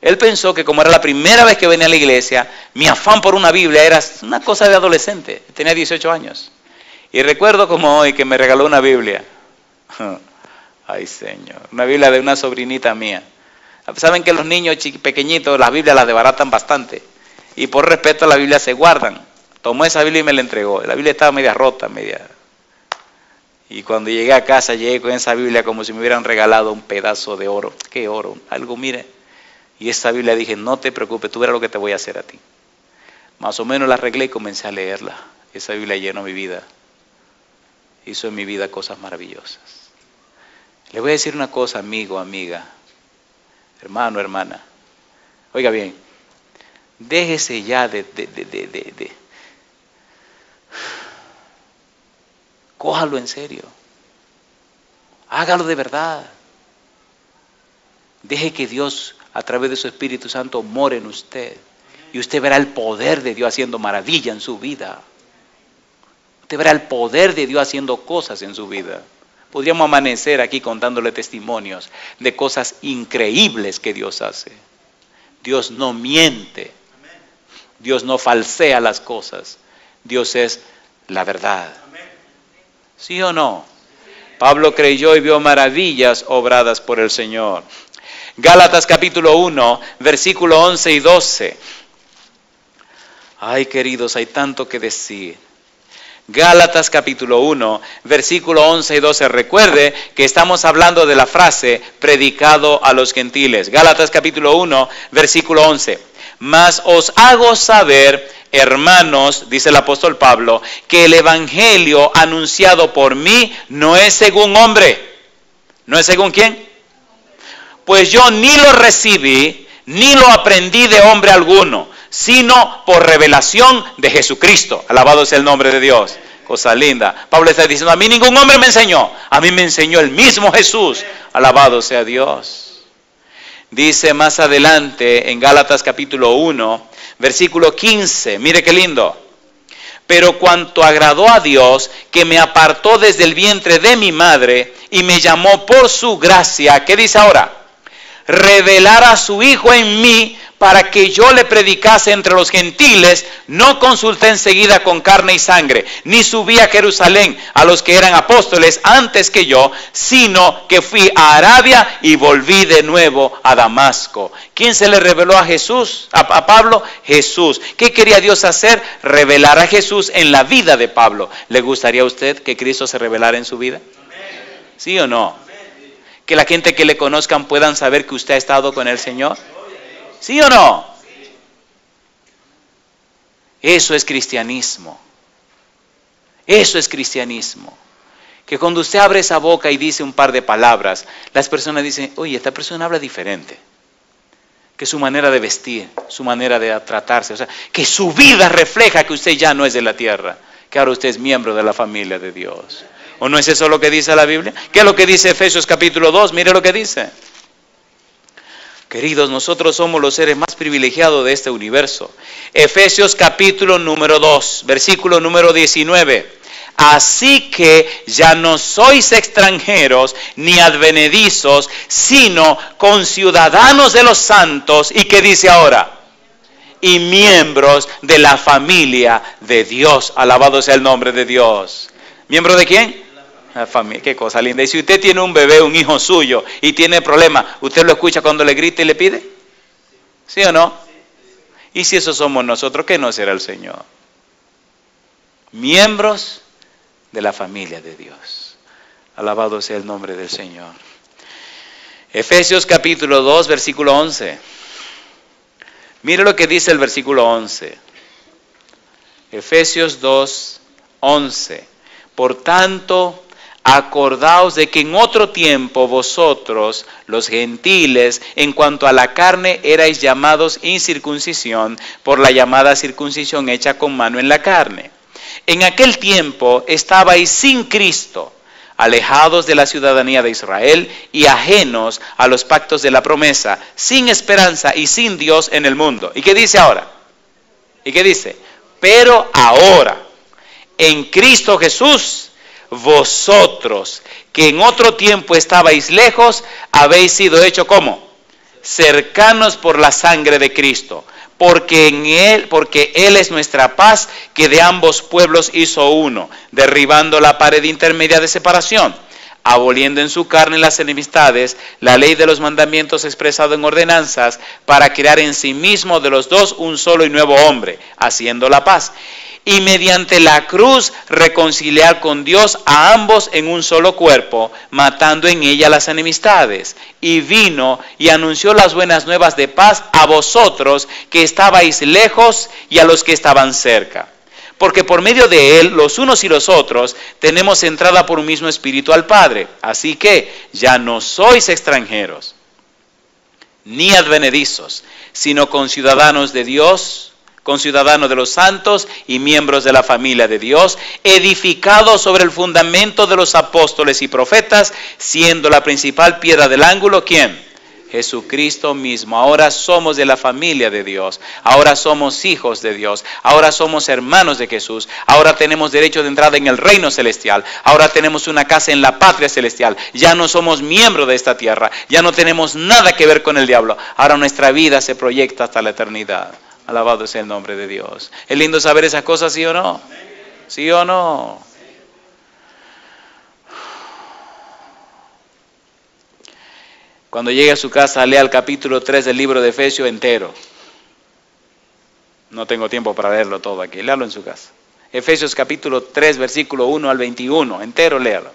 Él pensó que como era la primera vez que venía a la iglesia, mi afán por una Biblia era una cosa de adolescente. Tenía 18 años. Y recuerdo como hoy que me regaló una Biblia. Ay, Señor. Una Biblia de una sobrinita mía. Saben que los niños pequeñitos, las Biblias las desbaratan bastante. Y por respeto a la Biblia se guardan. Tomó esa Biblia y me la entregó. La Biblia estaba media rota, Y cuando llegué a casa, llegué con esa Biblia como si me hubieran regalado un pedazo de oro. ¿Qué oro? Algo, mire. Y esa Biblia dije, no te preocupes, tú verás lo que te voy a hacer a ti. Más o menos la arreglé y comencé a leerla. Esa Biblia llenó mi vida. Hizo en mi vida cosas maravillosas. Le voy a decir una cosa, amigo, amiga, hermano, hermana. Oiga bien, déjese ya cójalo en serio. Hágalo de verdad. Deje que Dios, a través de su Espíritu Santo, more en usted. Y usted verá el poder de Dios haciendo maravilla en su vida. Usted verá el poder de Dios haciendo cosas en su vida. Podríamos amanecer aquí contándole testimonios de cosas increíbles que Dios hace. Dios no miente. Dios no falsea las cosas. Dios es la verdad. ¿Sí o no? Pablo creyó y vio maravillas obradas por el Señor. Gálatas capítulo 1, versículo 11 y 12. Ay, queridos, hay tanto que decir. Gálatas capítulo 1, versículo 11 y 12. Recuerde que estamos hablando de la frase predicado a los gentiles. Gálatas capítulo 1, versículo 11. Mas os hago saber, hermanos, dice el apóstol Pablo, que el evangelio anunciado por mí no es según hombre. ¿No es según quién? Pues yo ni lo recibí, ni lo aprendí de hombre alguno, sino por revelación de Jesucristo. Alabado sea el nombre de Dios. Cosa linda. Pablo está diciendo, a mí ningún hombre me enseñó. A mí me enseñó el mismo Jesús. Alabado sea Dios. Dice más adelante en Gálatas capítulo 1, versículo 15. Mire qué lindo. Pero cuanto agradó a Dios, que me apartó desde el vientre de mi madre y me llamó por su gracia. ¿Qué dice ahora? Revelar a su Hijo en mí para que yo le predicase entre los gentiles. No consulté enseguida con carne y sangre, ni subí a Jerusalén a los que eran apóstoles antes que yo, sino que fui a Arabia y volví de nuevo a Damasco. ¿Quién se le reveló a Jesús? A Pablo, Jesús. ¿Qué quería Dios hacer? Revelar a Jesús en la vida de Pablo. ¿Le gustaría a usted que Cristo se revelara en su vida? ¿Sí o no? Que la gente que le conozcan puedan saber que usted ha estado con el Señor. ¿Sí o no? Eso es cristianismo. Eso es cristianismo. Que cuando usted abre esa boca y dice un par de palabras, las personas dicen, oye, esta persona habla diferente. que su manera de vestir, su manera de tratarse, o sea, que su vida refleja que usted ya no es de la tierra, que ahora usted es miembro de la familia de Dios. ¿O no es eso lo que dice la Biblia? ¿Qué es lo que dice Efesios capítulo 2? Mire lo que dice. Queridos, nosotros somos los seres más privilegiados de este universo. Efesios capítulo número 2, versículo número 19. Así que ya no sois extranjeros ni advenedizos, sino conciudadanos de los santos. ¿Y qué dice ahora? Y miembros de la familia de Dios. Alabado sea el nombre de Dios. ¿Miembro de quién? La familia. Qué cosa linda. Y si usted tiene un bebé, un hijo suyo, y tiene problemas, ¿usted lo escucha cuando le grita y le pide? ¿Sí o no? Y si eso somos nosotros, ¿qué no será el Señor? Miembros de la familia de Dios. Alabado sea el nombre del Señor. Efesios capítulo 2, versículo 11. Mire lo que dice el versículo 11. Efesios 2, 11. Por tanto, acordaos de que en otro tiempo vosotros, los gentiles, en cuanto a la carne, erais llamados incircuncisión por la llamada circuncisión hecha con mano en la carne. En aquel tiempo estabais sin Cristo, alejados de la ciudadanía de Israel y ajenos a los pactos de la promesa, sin esperanza y sin Dios en el mundo. ¿Y qué dice ahora? ¿Y qué dice? Pero ahora, en Cristo Jesús, vosotros, que en otro tiempo estabais lejos, habéis sido hechos ¿cómo? Cercanos por la sangre de Cristo. Porque Él es nuestra paz, que de ambos pueblos hizo uno, derribando la pared intermedia de separación, aboliendo en su carne las enemistades, la ley de los mandamientos expresado en ordenanzas, para crear en sí mismo de los dos un solo y nuevo hombre, haciendo la paz. Y mediante la cruz reconciliar con Dios a ambos en un solo cuerpo, matando en ella las enemistades. Y vino y anunció las buenas nuevas de paz a vosotros que estabais lejos y a los que estaban cerca. Porque por medio de él, los unos y los otros, tenemos entrada por un mismo espíritu al Padre. Así que ya no sois extranjeros, ni advenedizos, sino conciudadanos de Dios, conciudadanos de los santos y miembros de la familia de Dios, edificados sobre el fundamento de los apóstoles y profetas, siendo la principal piedra del ángulo, ¿quién? Jesucristo mismo. Ahora somos de la familia de Dios, ahora somos hijos de Dios, ahora somos hermanos de Jesús, ahora tenemos derecho de entrada en el reino celestial, ahora tenemos una casa en la patria celestial, ya no somos miembros de esta tierra, ya no tenemos nada que ver con el diablo, ahora nuestra vida se proyecta hasta la eternidad. Alabado sea el nombre de Dios. ¿Es lindo saber esas cosas, sí o no? ¿Sí o no? Cuando llegue a su casa, lea el capítulo 3 del libro de Efesios entero. No tengo tiempo para leerlo todo aquí. Léalo en su casa. Efesios capítulo 3, versículo 1 al 21. Entero léalo.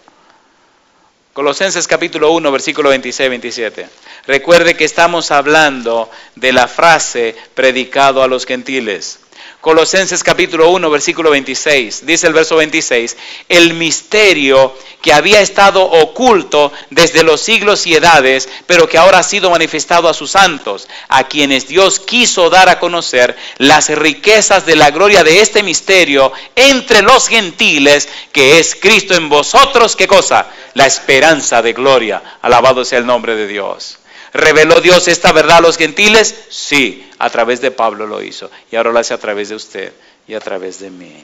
Colosenses capítulo 1, versículo 26-27. Recuerde que estamos hablando de la frase predicado a los gentiles. Colosenses capítulo 1, versículo 26. Dice el verso 26. El misterio que había estado oculto desde los siglos y edades, pero que ahora ha sido manifestado a sus santos, a quienes Dios quiso dar a conocer las riquezas de la gloria de este misterio entre los gentiles, que es Cristo en vosotros. ¿Qué cosa? La esperanza de gloria. Alabado sea el nombre de Dios. ¿Reveló Dios esta verdad a los gentiles? Sí, a través de Pablo lo hizo. Y ahora lo hace a través de usted y a través de mí.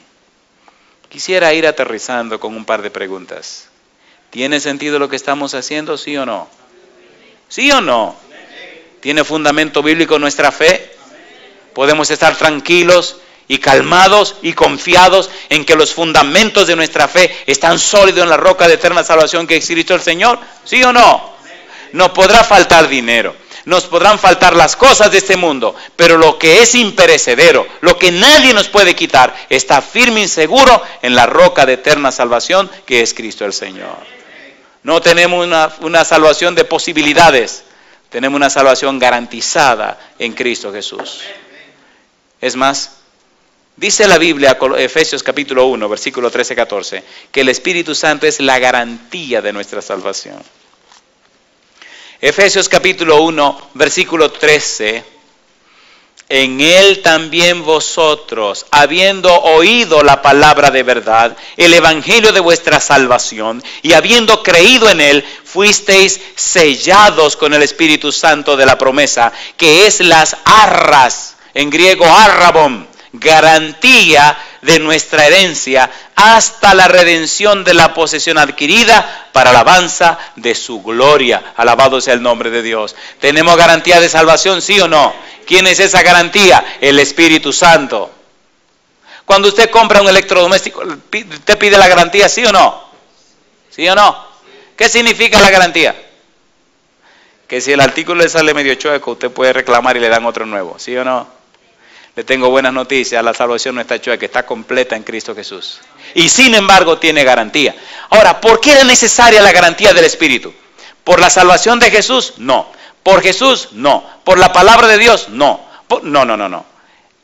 Quisiera ir aterrizando con un par de preguntas. ¿Tiene sentido lo que estamos haciendo? ¿Sí o no? ¿Sí o no? ¿Tiene fundamento bíblico nuestra fe? ¿Podemos estar tranquilos y calmados y confiados en que los fundamentos de nuestra fe están sólidos en la roca de eterna salvación que es Cristo el Señor? ¿Sí o no? Nos podrá faltar dinero, nos podrán faltar las cosas de este mundo, pero lo que es imperecedero, lo que nadie nos puede quitar, está firme y seguro en la roca de eterna salvación que es Cristo el Señor. No tenemos una salvación de posibilidades, tenemos una salvación garantizada en Cristo Jesús. Es más, dice la Biblia, Efesios capítulo 1, versículo 13-14, que el Espíritu Santo es la garantía de nuestra salvación. Efesios capítulo 1, versículo 13 en Él también vosotros, habiendo oído la palabra de verdad, el evangelio de vuestra salvación, y habiendo creído en Él, fuisteis sellados con el Espíritu Santo de la promesa, que es las arras, en griego arrabon, garantía de nuestra herencia, hasta la redención de la posesión adquirida para alabanza de su gloria. Alabado sea el nombre de Dios. ¿Tenemos garantía de salvación, sí o no? ¿Quién es esa garantía? El Espíritu Santo. Cuando usted compra un electrodoméstico, ¿usted pide la garantía, sí o no? ¿Sí o no? ¿Qué significa la garantía? Que si el artículo le sale medio chueco, usted puede reclamar y le dan otro nuevo, ¿sí o no? Le tengo buenas noticias, la salvación no está chueca, está completa en Cristo Jesús. Y sin embargo tiene garantía. Ahora, ¿por qué era necesaria la garantía del Espíritu? ¿Por la salvación de Jesús? No. ¿Por Jesús? No. ¿Por la palabra de Dios? No. No.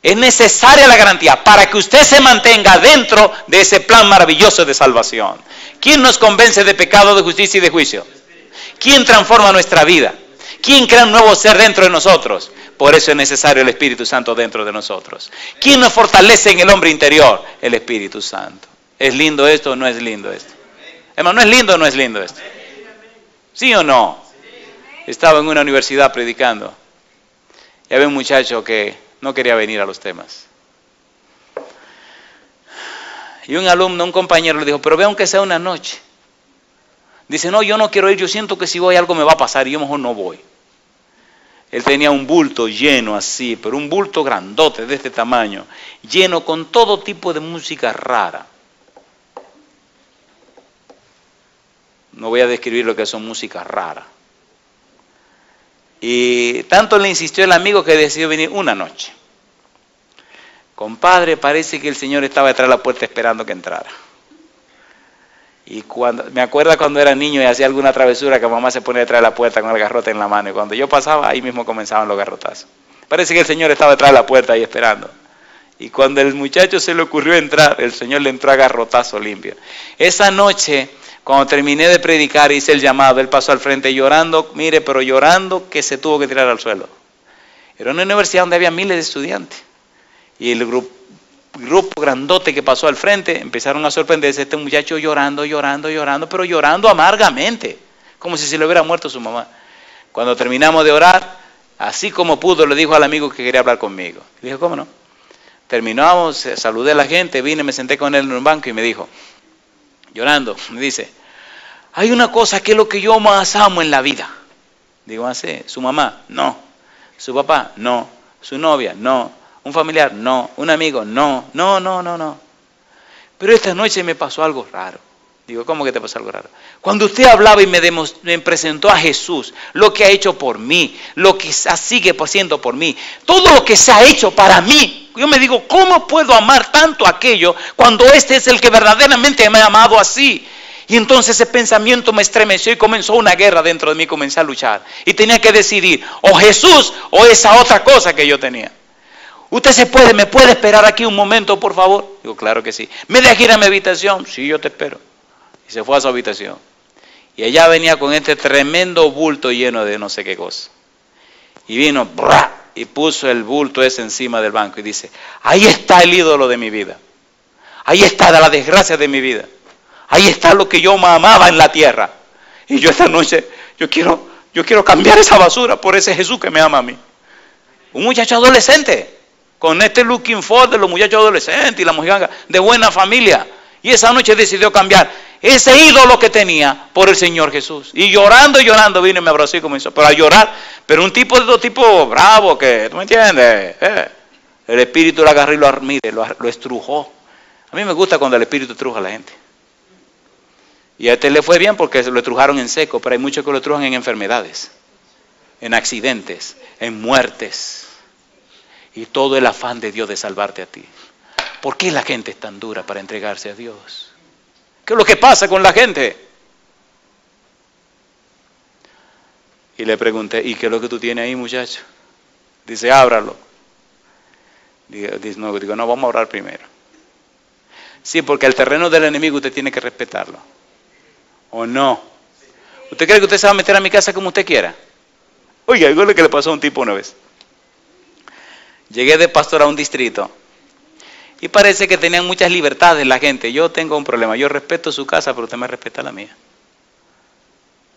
Es necesaria la garantía para que usted se mantenga dentro de ese plan maravilloso de salvación. ¿Quién nos convence de pecado, de justicia y de juicio? ¿Quién transforma nuestra vida? ¿Quién crea un nuevo ser dentro de nosotros? Por eso es necesario el Espíritu Santo dentro de nosotros. ¿Quién nos fortalece en el hombre interior? El Espíritu Santo. ¿Es lindo esto o no es lindo esto? Hermano, ¿no es lindo o no es lindo esto? ¿Sí o no? Estaba en una universidad predicando y había un muchacho que no quería venir a los temas. Y un alumno, un compañero le dijo, pero ve aunque sea una noche. Dice, no, yo no quiero ir, yo siento que si voy algo me va a pasar y yo mejor no voy. Él tenía un bulto lleno así, pero un bulto grandote de este tamaño, lleno con todo tipo de música rara. No voy a describir lo que son músicas raras. Y tanto le insistió el amigo que decidió venir una noche. Compadre, parece que el Señor estaba detrás de la puerta esperando que entrara. Y me acuerdo cuando era niño y hacía alguna travesura que mamá se ponía detrás de la puerta con el garrote en la mano. Y cuando yo pasaba, ahí mismo comenzaban los garrotazos. Parece que el Señor estaba detrás de la puerta ahí esperando. Y cuando el muchacho se le ocurrió entrar, el Señor le entró a garrotazo limpio. Esa noche, cuando terminé de predicar, hice el llamado. Él pasó al frente llorando, mire, pero llorando que se tuvo que tirar al suelo. Era una universidad donde había miles de estudiantes. Y el grupo grandote que pasó al frente, empezaron a sorprenderse, este muchacho llorando, pero llorando amargamente, como si se le hubiera muerto su mamá. Cuando terminamos de orar, así como pudo, le dijo al amigo que quería hablar conmigo. Le dije, ¿cómo no? Terminamos, saludé a la gente, vine, me senté con él en un banco y me dijo, llorando, me dice, hay una cosa que es lo que yo más amo en la vida. Digo, ¿así? ¿Su mamá? No. ¿Su papá? No. ¿Su novia? No. ¿Un familiar? No. ¿Un amigo? No. No. Pero esta noche me pasó algo raro. Digo, ¿cómo que te pasó algo raro? Cuando usted hablaba y me presentó a Jesús, lo que ha hecho por mí, lo que sigue haciendo por mí, todo lo que se ha hecho para mí, yo me digo, ¿cómo puedo amar tanto aquello cuando este es el que verdaderamente me ha amado así? Y entonces ese pensamiento me estremeció y comenzó una guerra dentro de mí, comencé a luchar. Y tenía que decidir, o Jesús o esa otra cosa que yo tenía. ¿Usted me puede esperar aquí un momento, por favor? Digo, claro que sí. ¿Me deja ir a mi habitación? Sí, yo te espero. Y se fue a su habitación. Y allá venía con este tremendo bulto lleno de no sé qué cosa. Y vino, y puso el bulto ese encima del banco y dice, ahí está el ídolo de mi vida. Ahí está la desgracia de mi vida. Ahí está lo que yo más amaba en la tierra. Y yo esta noche, yo quiero cambiar esa basura por ese Jesús que me ama a mí. Un muchacho adolescente. Con este looking for de los muchachos adolescentes y la mujer de buena familia. Y esa noche decidió cambiar ese ídolo que tenía por el Señor Jesús. Y llorando, vino y me abrazó y comenzó a llorar. Pero un tipo bravo que, ¿tú me entiendes? El Espíritu lo agarró y lo estrujó. A mí me gusta cuando el Espíritu estruja a la gente. Y a este le fue bien porque lo estrujaron en seco, pero hay muchos que lo estrujan en enfermedades, en accidentes, en muertes. Y todo el afán de Dios de salvarte a ti. ¿Por qué la gente es tan dura para entregarse a Dios? ¿Qué es lo que pasa con la gente? Y le pregunté, ¿y qué es lo que tú tienes ahí, muchacho? Dice, ábralo. Digo, no, vamos a orar primero. Sí, porque el terreno del enemigo usted tiene que respetarlo. ¿O no? ¿Usted cree que usted se va a meter a mi casa como usted quiera? Oiga, algo que le pasó a un tipo una vez. Llegué de pastor a un distrito y parece que tenían muchas libertades la gente. Yo tengo un problema, yo respeto su casa, pero usted me respeta la mía.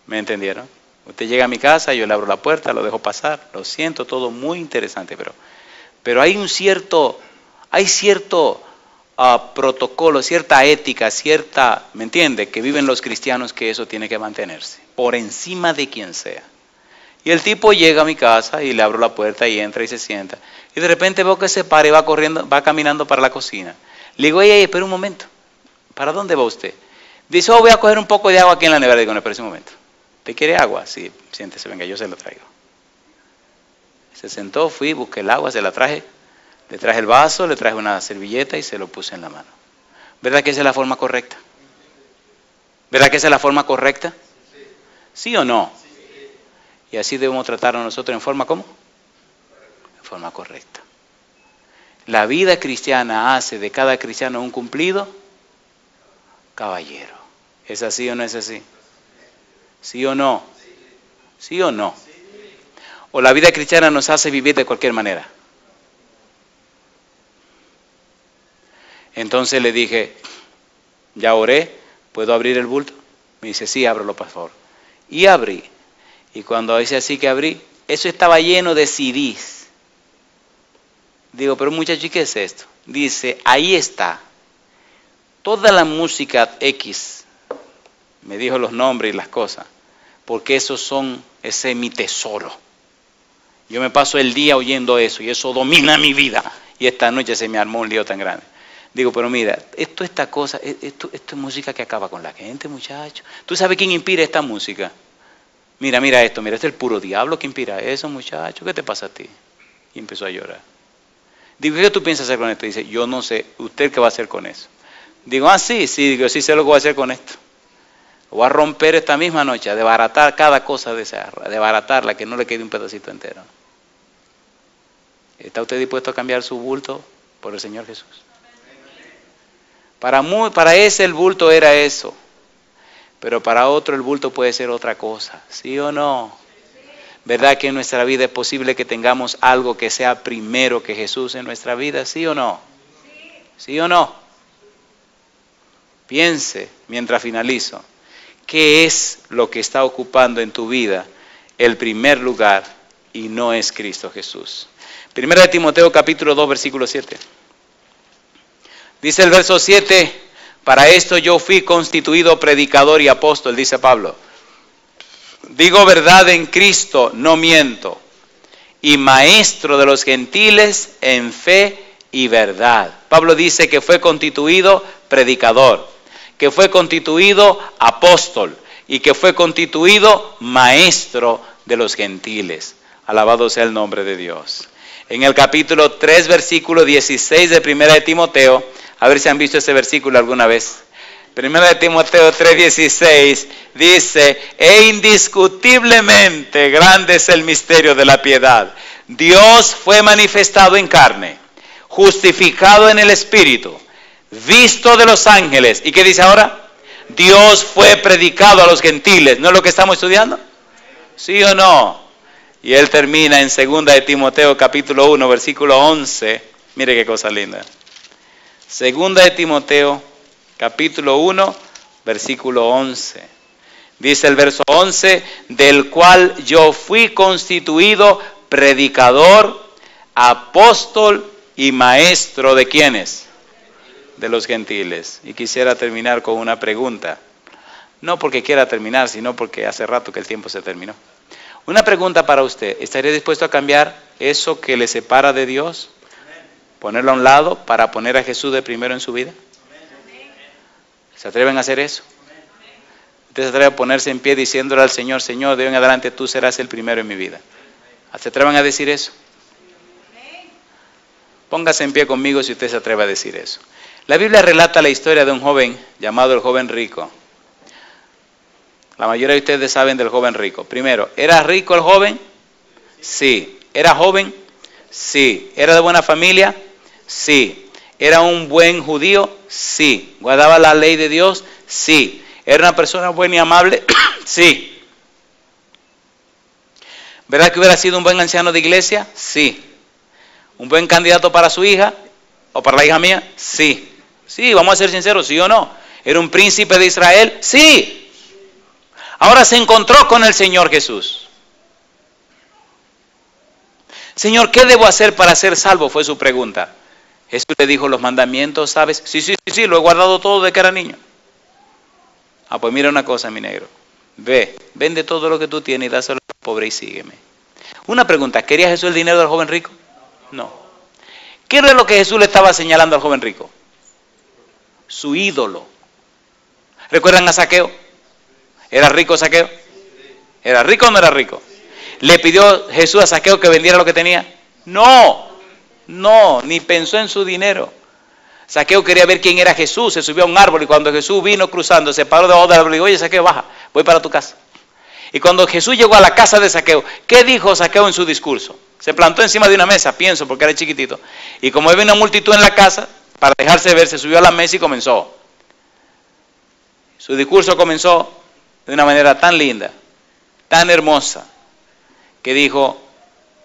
¿Me entendieron? Usted llega a mi casa, yo le abro la puerta, lo dejo pasar, lo siento, todo muy interesante, pero hay cierto protocolo, cierta ética, ¿me entiende? Que viven los cristianos, que eso tiene que mantenerse, por encima de quien sea. Y el tipo llega a mi casa y le abro la puerta y entra y se sienta. Y de repente veo que se para y va corriendo, va caminando para la cocina. Le digo, ey, espera un momento, ¿para dónde va usted? Dice, voy a coger un poco de agua aquí en la nevera. Digo, no, espera un momento. ¿Te quiere agua? Sí, siéntese, venga, yo se lo traigo. Se sentó, fui, busqué el agua, se la traje. Le traje el vaso, le traje una servilleta y se lo puse en la mano. ¿Verdad que esa es la forma correcta? ¿Verdad que esa es la forma correcta? ¿Sí o no? Y así debemos tratarnos nosotros en forma, ¿cómo? En forma correcta. La vida cristiana hace de cada cristiano un cumplido caballero. ¿Es así o no es así? ¿Sí o no? ¿Sí o no? ¿O la vida cristiana nos hace vivir de cualquier manera? Entonces le dije, ya oré, ¿puedo abrir el bulto? Me dice, sí, ábrelo, por favor. Y abrí. Y cuando dice así que abrí, eso estaba lleno de CDs. Digo, pero muchacho, ¿y qué es esto? Dice, ahí está. Toda la música X. Me dijo los nombres y las cosas. Porque ese es mi tesoro. Yo me paso el día oyendo eso y eso domina mi vida. Y esta noche se me armó un lío tan grande. Digo, pero mira, esto es música que acaba con la gente, muchacho. ¿Tú sabes quién inspira esta música? Mira esto, este es el puro diablo que inspira eso, muchacho. ¿Qué te pasa a ti? Y empezó a llorar. Digo, ¿qué tú piensas hacer con esto? Dice, yo no sé, ¿usted qué va a hacer con eso? Digo, sí, digo, sí sé lo que voy a hacer con esto. Voy a romper esta misma noche, a desbaratar cada cosa de esa, a desbaratarla, que no le quede un pedacito entero. ¿Está usted dispuesto a cambiar su bulto por el Señor Jesús? Para ese el bulto era eso, pero para otro el bulto puede ser otra cosa, ¿sí o no? ¿Verdad que en nuestra vida es posible que tengamos algo que sea primero que Jesús en nuestra vida? ¿Sí o no? ¿Sí o no? Piense, mientras finalizo, ¿qué es lo que está ocupando en tu vida el primer lugar y no es Cristo Jesús? Primera de Timoteo capítulo 2 versículo 7. Dice el verso 7, para esto yo fui constituido predicador y apóstol, dice Pablo. Digo verdad en Cristo, no miento. Y maestro de los gentiles en fe y verdad. Pablo dice que fue constituido predicador, que fue constituido apóstol y que fue constituido maestro de los gentiles. Alabado sea el nombre de Dios. En el capítulo 3, versículo 16 de Primera de Timoteo, a ver si han visto ese versículo alguna vez. Primera de Timoteo 3:16 dice, indiscutiblemente grande es el misterio de la piedad. Dios fue manifestado en carne, justificado en el Espíritu, visto de los ángeles. ¿Y qué dice ahora? Dios fue predicado a los gentiles. ¿No es lo que estamos estudiando? ¿Sí o no? Y él termina en 2 de Timoteo capítulo 1 versículo 11. Mire qué cosa linda. 2 de Timoteo capítulo 1 versículo 11. Dice el verso 11, del cual yo fui constituido predicador, apóstol y maestro de ¿quiénes? De los gentiles. Y quisiera terminar con una pregunta. No porque quiera terminar, sino porque hace rato que el tiempo se terminó. Una pregunta para usted. ¿Estaría dispuesto a cambiar eso que le separa de Dios? Ponerlo a un lado para poner a Jesús de primero en su vida. ¿Se atreven a hacer eso? ¿Usted se atreve a ponerse en pie diciéndole al Señor, Señor, de hoy en adelante tú serás el primero en mi vida? ¿Se atreven a decir eso? Póngase en pie conmigo si usted se atreve a decir eso. La Biblia relata la historia de un joven llamado el joven rico. La mayoría de ustedes saben del joven rico. Primero, ¿era rico el joven? Sí. ¿Era joven? Sí. ¿Era de buena familia? Sí. ¿Era un buen judío? Sí. ¿Guardaba la ley de Dios? Sí. ¿Era una persona buena y amable? Sí. ¿Verdad que hubiera sido un buen anciano de iglesia? Sí. ¿Un buen candidato para su hija o para la hija mía? Sí. Sí, vamos a ser sinceros, ¿sí o no? ¿Era un príncipe de Israel? Sí. Ahora se encontró con el Señor Jesús. Señor, ¿qué debo hacer para ser salvo? Fue su pregunta. Jesús le dijo, los mandamientos, ¿sabes? Sí, lo he guardado todo desde que era niño. Ah, pues mira una cosa, mi negro. Ve, vende todo lo que tú tienes y dáselo al pobre y sígueme. Una pregunta, ¿quería Jesús el dinero del joven rico? No. ¿Qué era lo que Jesús le estaba señalando al joven rico? Su ídolo. ¿Recuerdan a Zaqueo? ¿Era rico Zaqueo? ¿Era rico o no era rico? ¿Le pidió Jesús a Zaqueo que vendiera lo que tenía? No, ni pensó en su dinero. Zaqueo quería ver quién era Jesús, se subió a un árbol y cuando Jesús vino cruzando, se paró debajo del árbol y dijo, oye Zaqueo, baja, voy para tu casa. Y cuando Jesús llegó a la casa de Zaqueo, ¿qué dijo Zaqueo en su discurso? Se plantó encima de una mesa, pienso, porque era chiquitito. Y como había una multitud en la casa, para dejarse ver, se subió a la mesa y comenzó. Su discurso comenzó de una manera tan linda, tan hermosa, que dijo,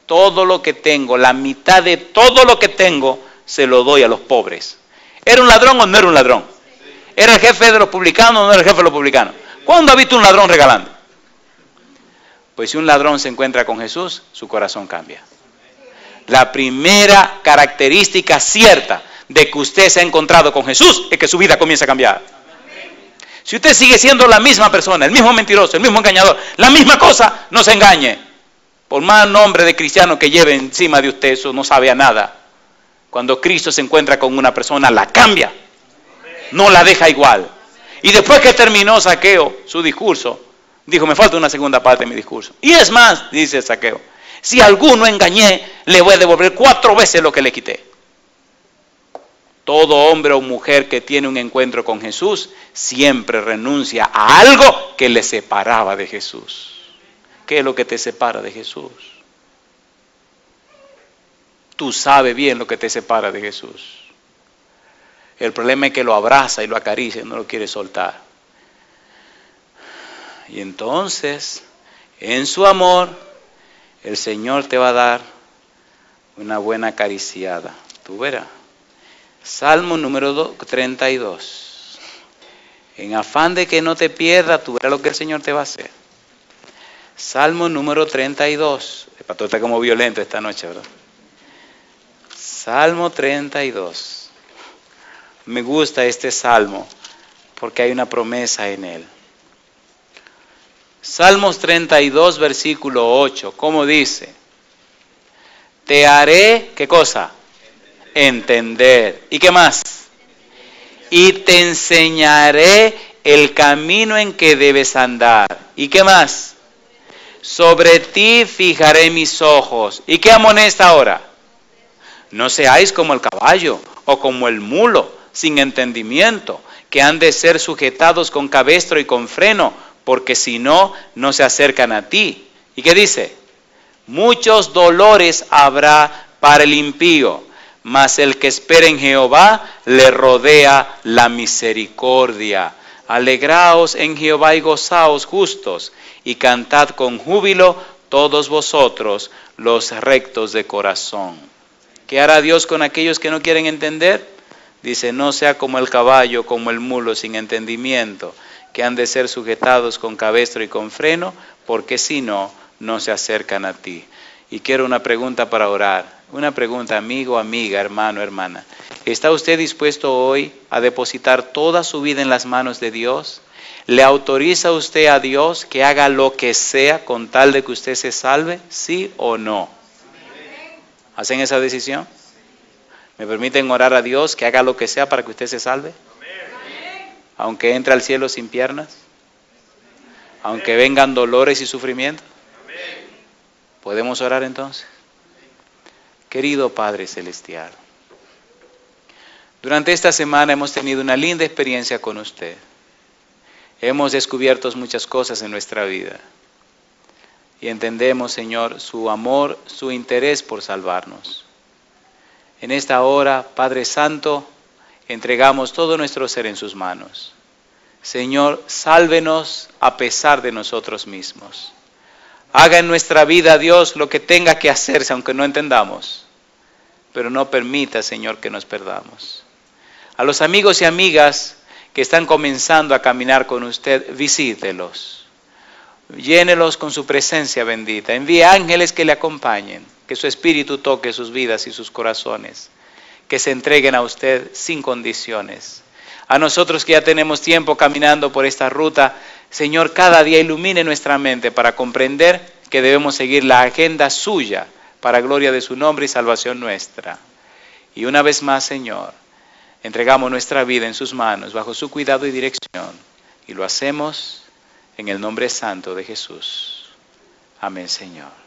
todo lo que tengo, la mitad de todo lo que tengo, se lo doy a los pobres. ¿Era un ladrón o no era un ladrón? ¿Era el jefe de los publicanos o no era el jefe de los publicanos? ¿Cuándo ha visto un ladrón regalando? Pues si un ladrón se encuentra con Jesús, su corazón cambia. La primera característica cierta de que usted se ha encontrado con Jesús es que su vida comienza a cambiar. Si usted sigue siendo la misma persona, el mismo mentiroso, el mismo engañador, la misma cosa, no se engañe. Por más nombre de cristiano que lleve encima de usted, eso no sabe a nada. Cuando Cristo se encuentra con una persona, la cambia. No la deja igual. Y después que terminó Zaqueo su discurso, dijo, me falta una segunda parte de mi discurso. Y es más, dice Zaqueo, si a alguno engañé, le voy a devolver 4 veces lo que le quité. Todo hombre o mujer que tiene un encuentro con Jesús, siempre renuncia a algo que le separaba de Jesús. ¿Qué es lo que te separa de Jesús? Tú sabes bien lo que te separa de Jesús. El problema es que lo abraza y lo acaricia y no lo quiere soltar. Y entonces, en su amor, el Señor te va a dar una buena acariciada. Tú verás. Salmo número 32. En afán de que no te pierdas, tú verás lo que el Señor te va a hacer. Salmo número 32. El pastor está como violento esta noche, ¿verdad? Salmo 32. Me gusta este salmo porque hay una promesa en él. Salmos 32, versículo 8. ¿Cómo dice? Te haré, ¿qué cosa? Entender. ¿Y qué más? Y te enseñaré el camino en que debes andar. ¿Y qué más? Sobre ti fijaré mis ojos. ¿Y qué amonesta ahora? No seáis como el caballo o como el mulo, sin entendimiento, que han de ser sujetados con cabestro y con freno, porque si no, no se acercan a ti. ¿Y qué dice? Muchos dolores habrá para el impío, mas el que espera en Jehová le rodea la misericordia. Alegraos en Jehová y gozaos justos, y cantad con júbilo todos vosotros los rectos de corazón. ¿Qué hará Dios con aquellos que no quieren entender? Dice, no sea como el caballo, como el mulo sin entendimiento, que han de ser sujetados con cabestro y con freno, porque si no, no se acercan a ti. Y quiero una pregunta para orar. Una pregunta, amigo, amiga, hermano, hermana. ¿Está usted dispuesto hoy a depositar toda su vida en las manos de Dios? ¿Le autoriza usted a Dios que haga lo que sea con tal de que usted se salve? ¿Sí o no? ¿Hacen esa decisión? ¿Me permiten orar a Dios que haga lo que sea para que usted se salve? Aunque entre al cielo sin piernas, aunque vengan dolores y sufrimientos. ¿Podemos orar entonces? Querido Padre Celestial, durante esta semana hemos tenido una linda experiencia con usted. Hemos descubierto muchas cosas en nuestra vida y entendemos, Señor, su amor, su interés por salvarnos. En esta hora, Padre Santo, entregamos todo nuestro ser en sus manos. Señor, sálvenos a pesar de nosotros mismos. Haga en nuestra vida, Dios, lo que tenga que hacerse, aunque no entendamos. pero no permita, Señor, que nos perdamos. A los amigos y amigas que están comenzando a caminar con usted, visítelos. Llénelos con su presencia bendita. Envíe ángeles que le acompañen, que su espíritu toque sus vidas y sus corazones, que se entreguen a usted sin condiciones. A nosotros que ya tenemos tiempo caminando por esta ruta, Señor, cada día ilumine nuestra mente para comprender que debemos seguir la agenda suya para gloria de su nombre y salvación nuestra. Y una vez más, Señor, entregamos nuestra vida en sus manos, bajo su cuidado y dirección, y lo hacemos en el nombre santo de Jesús. Amén, Señor.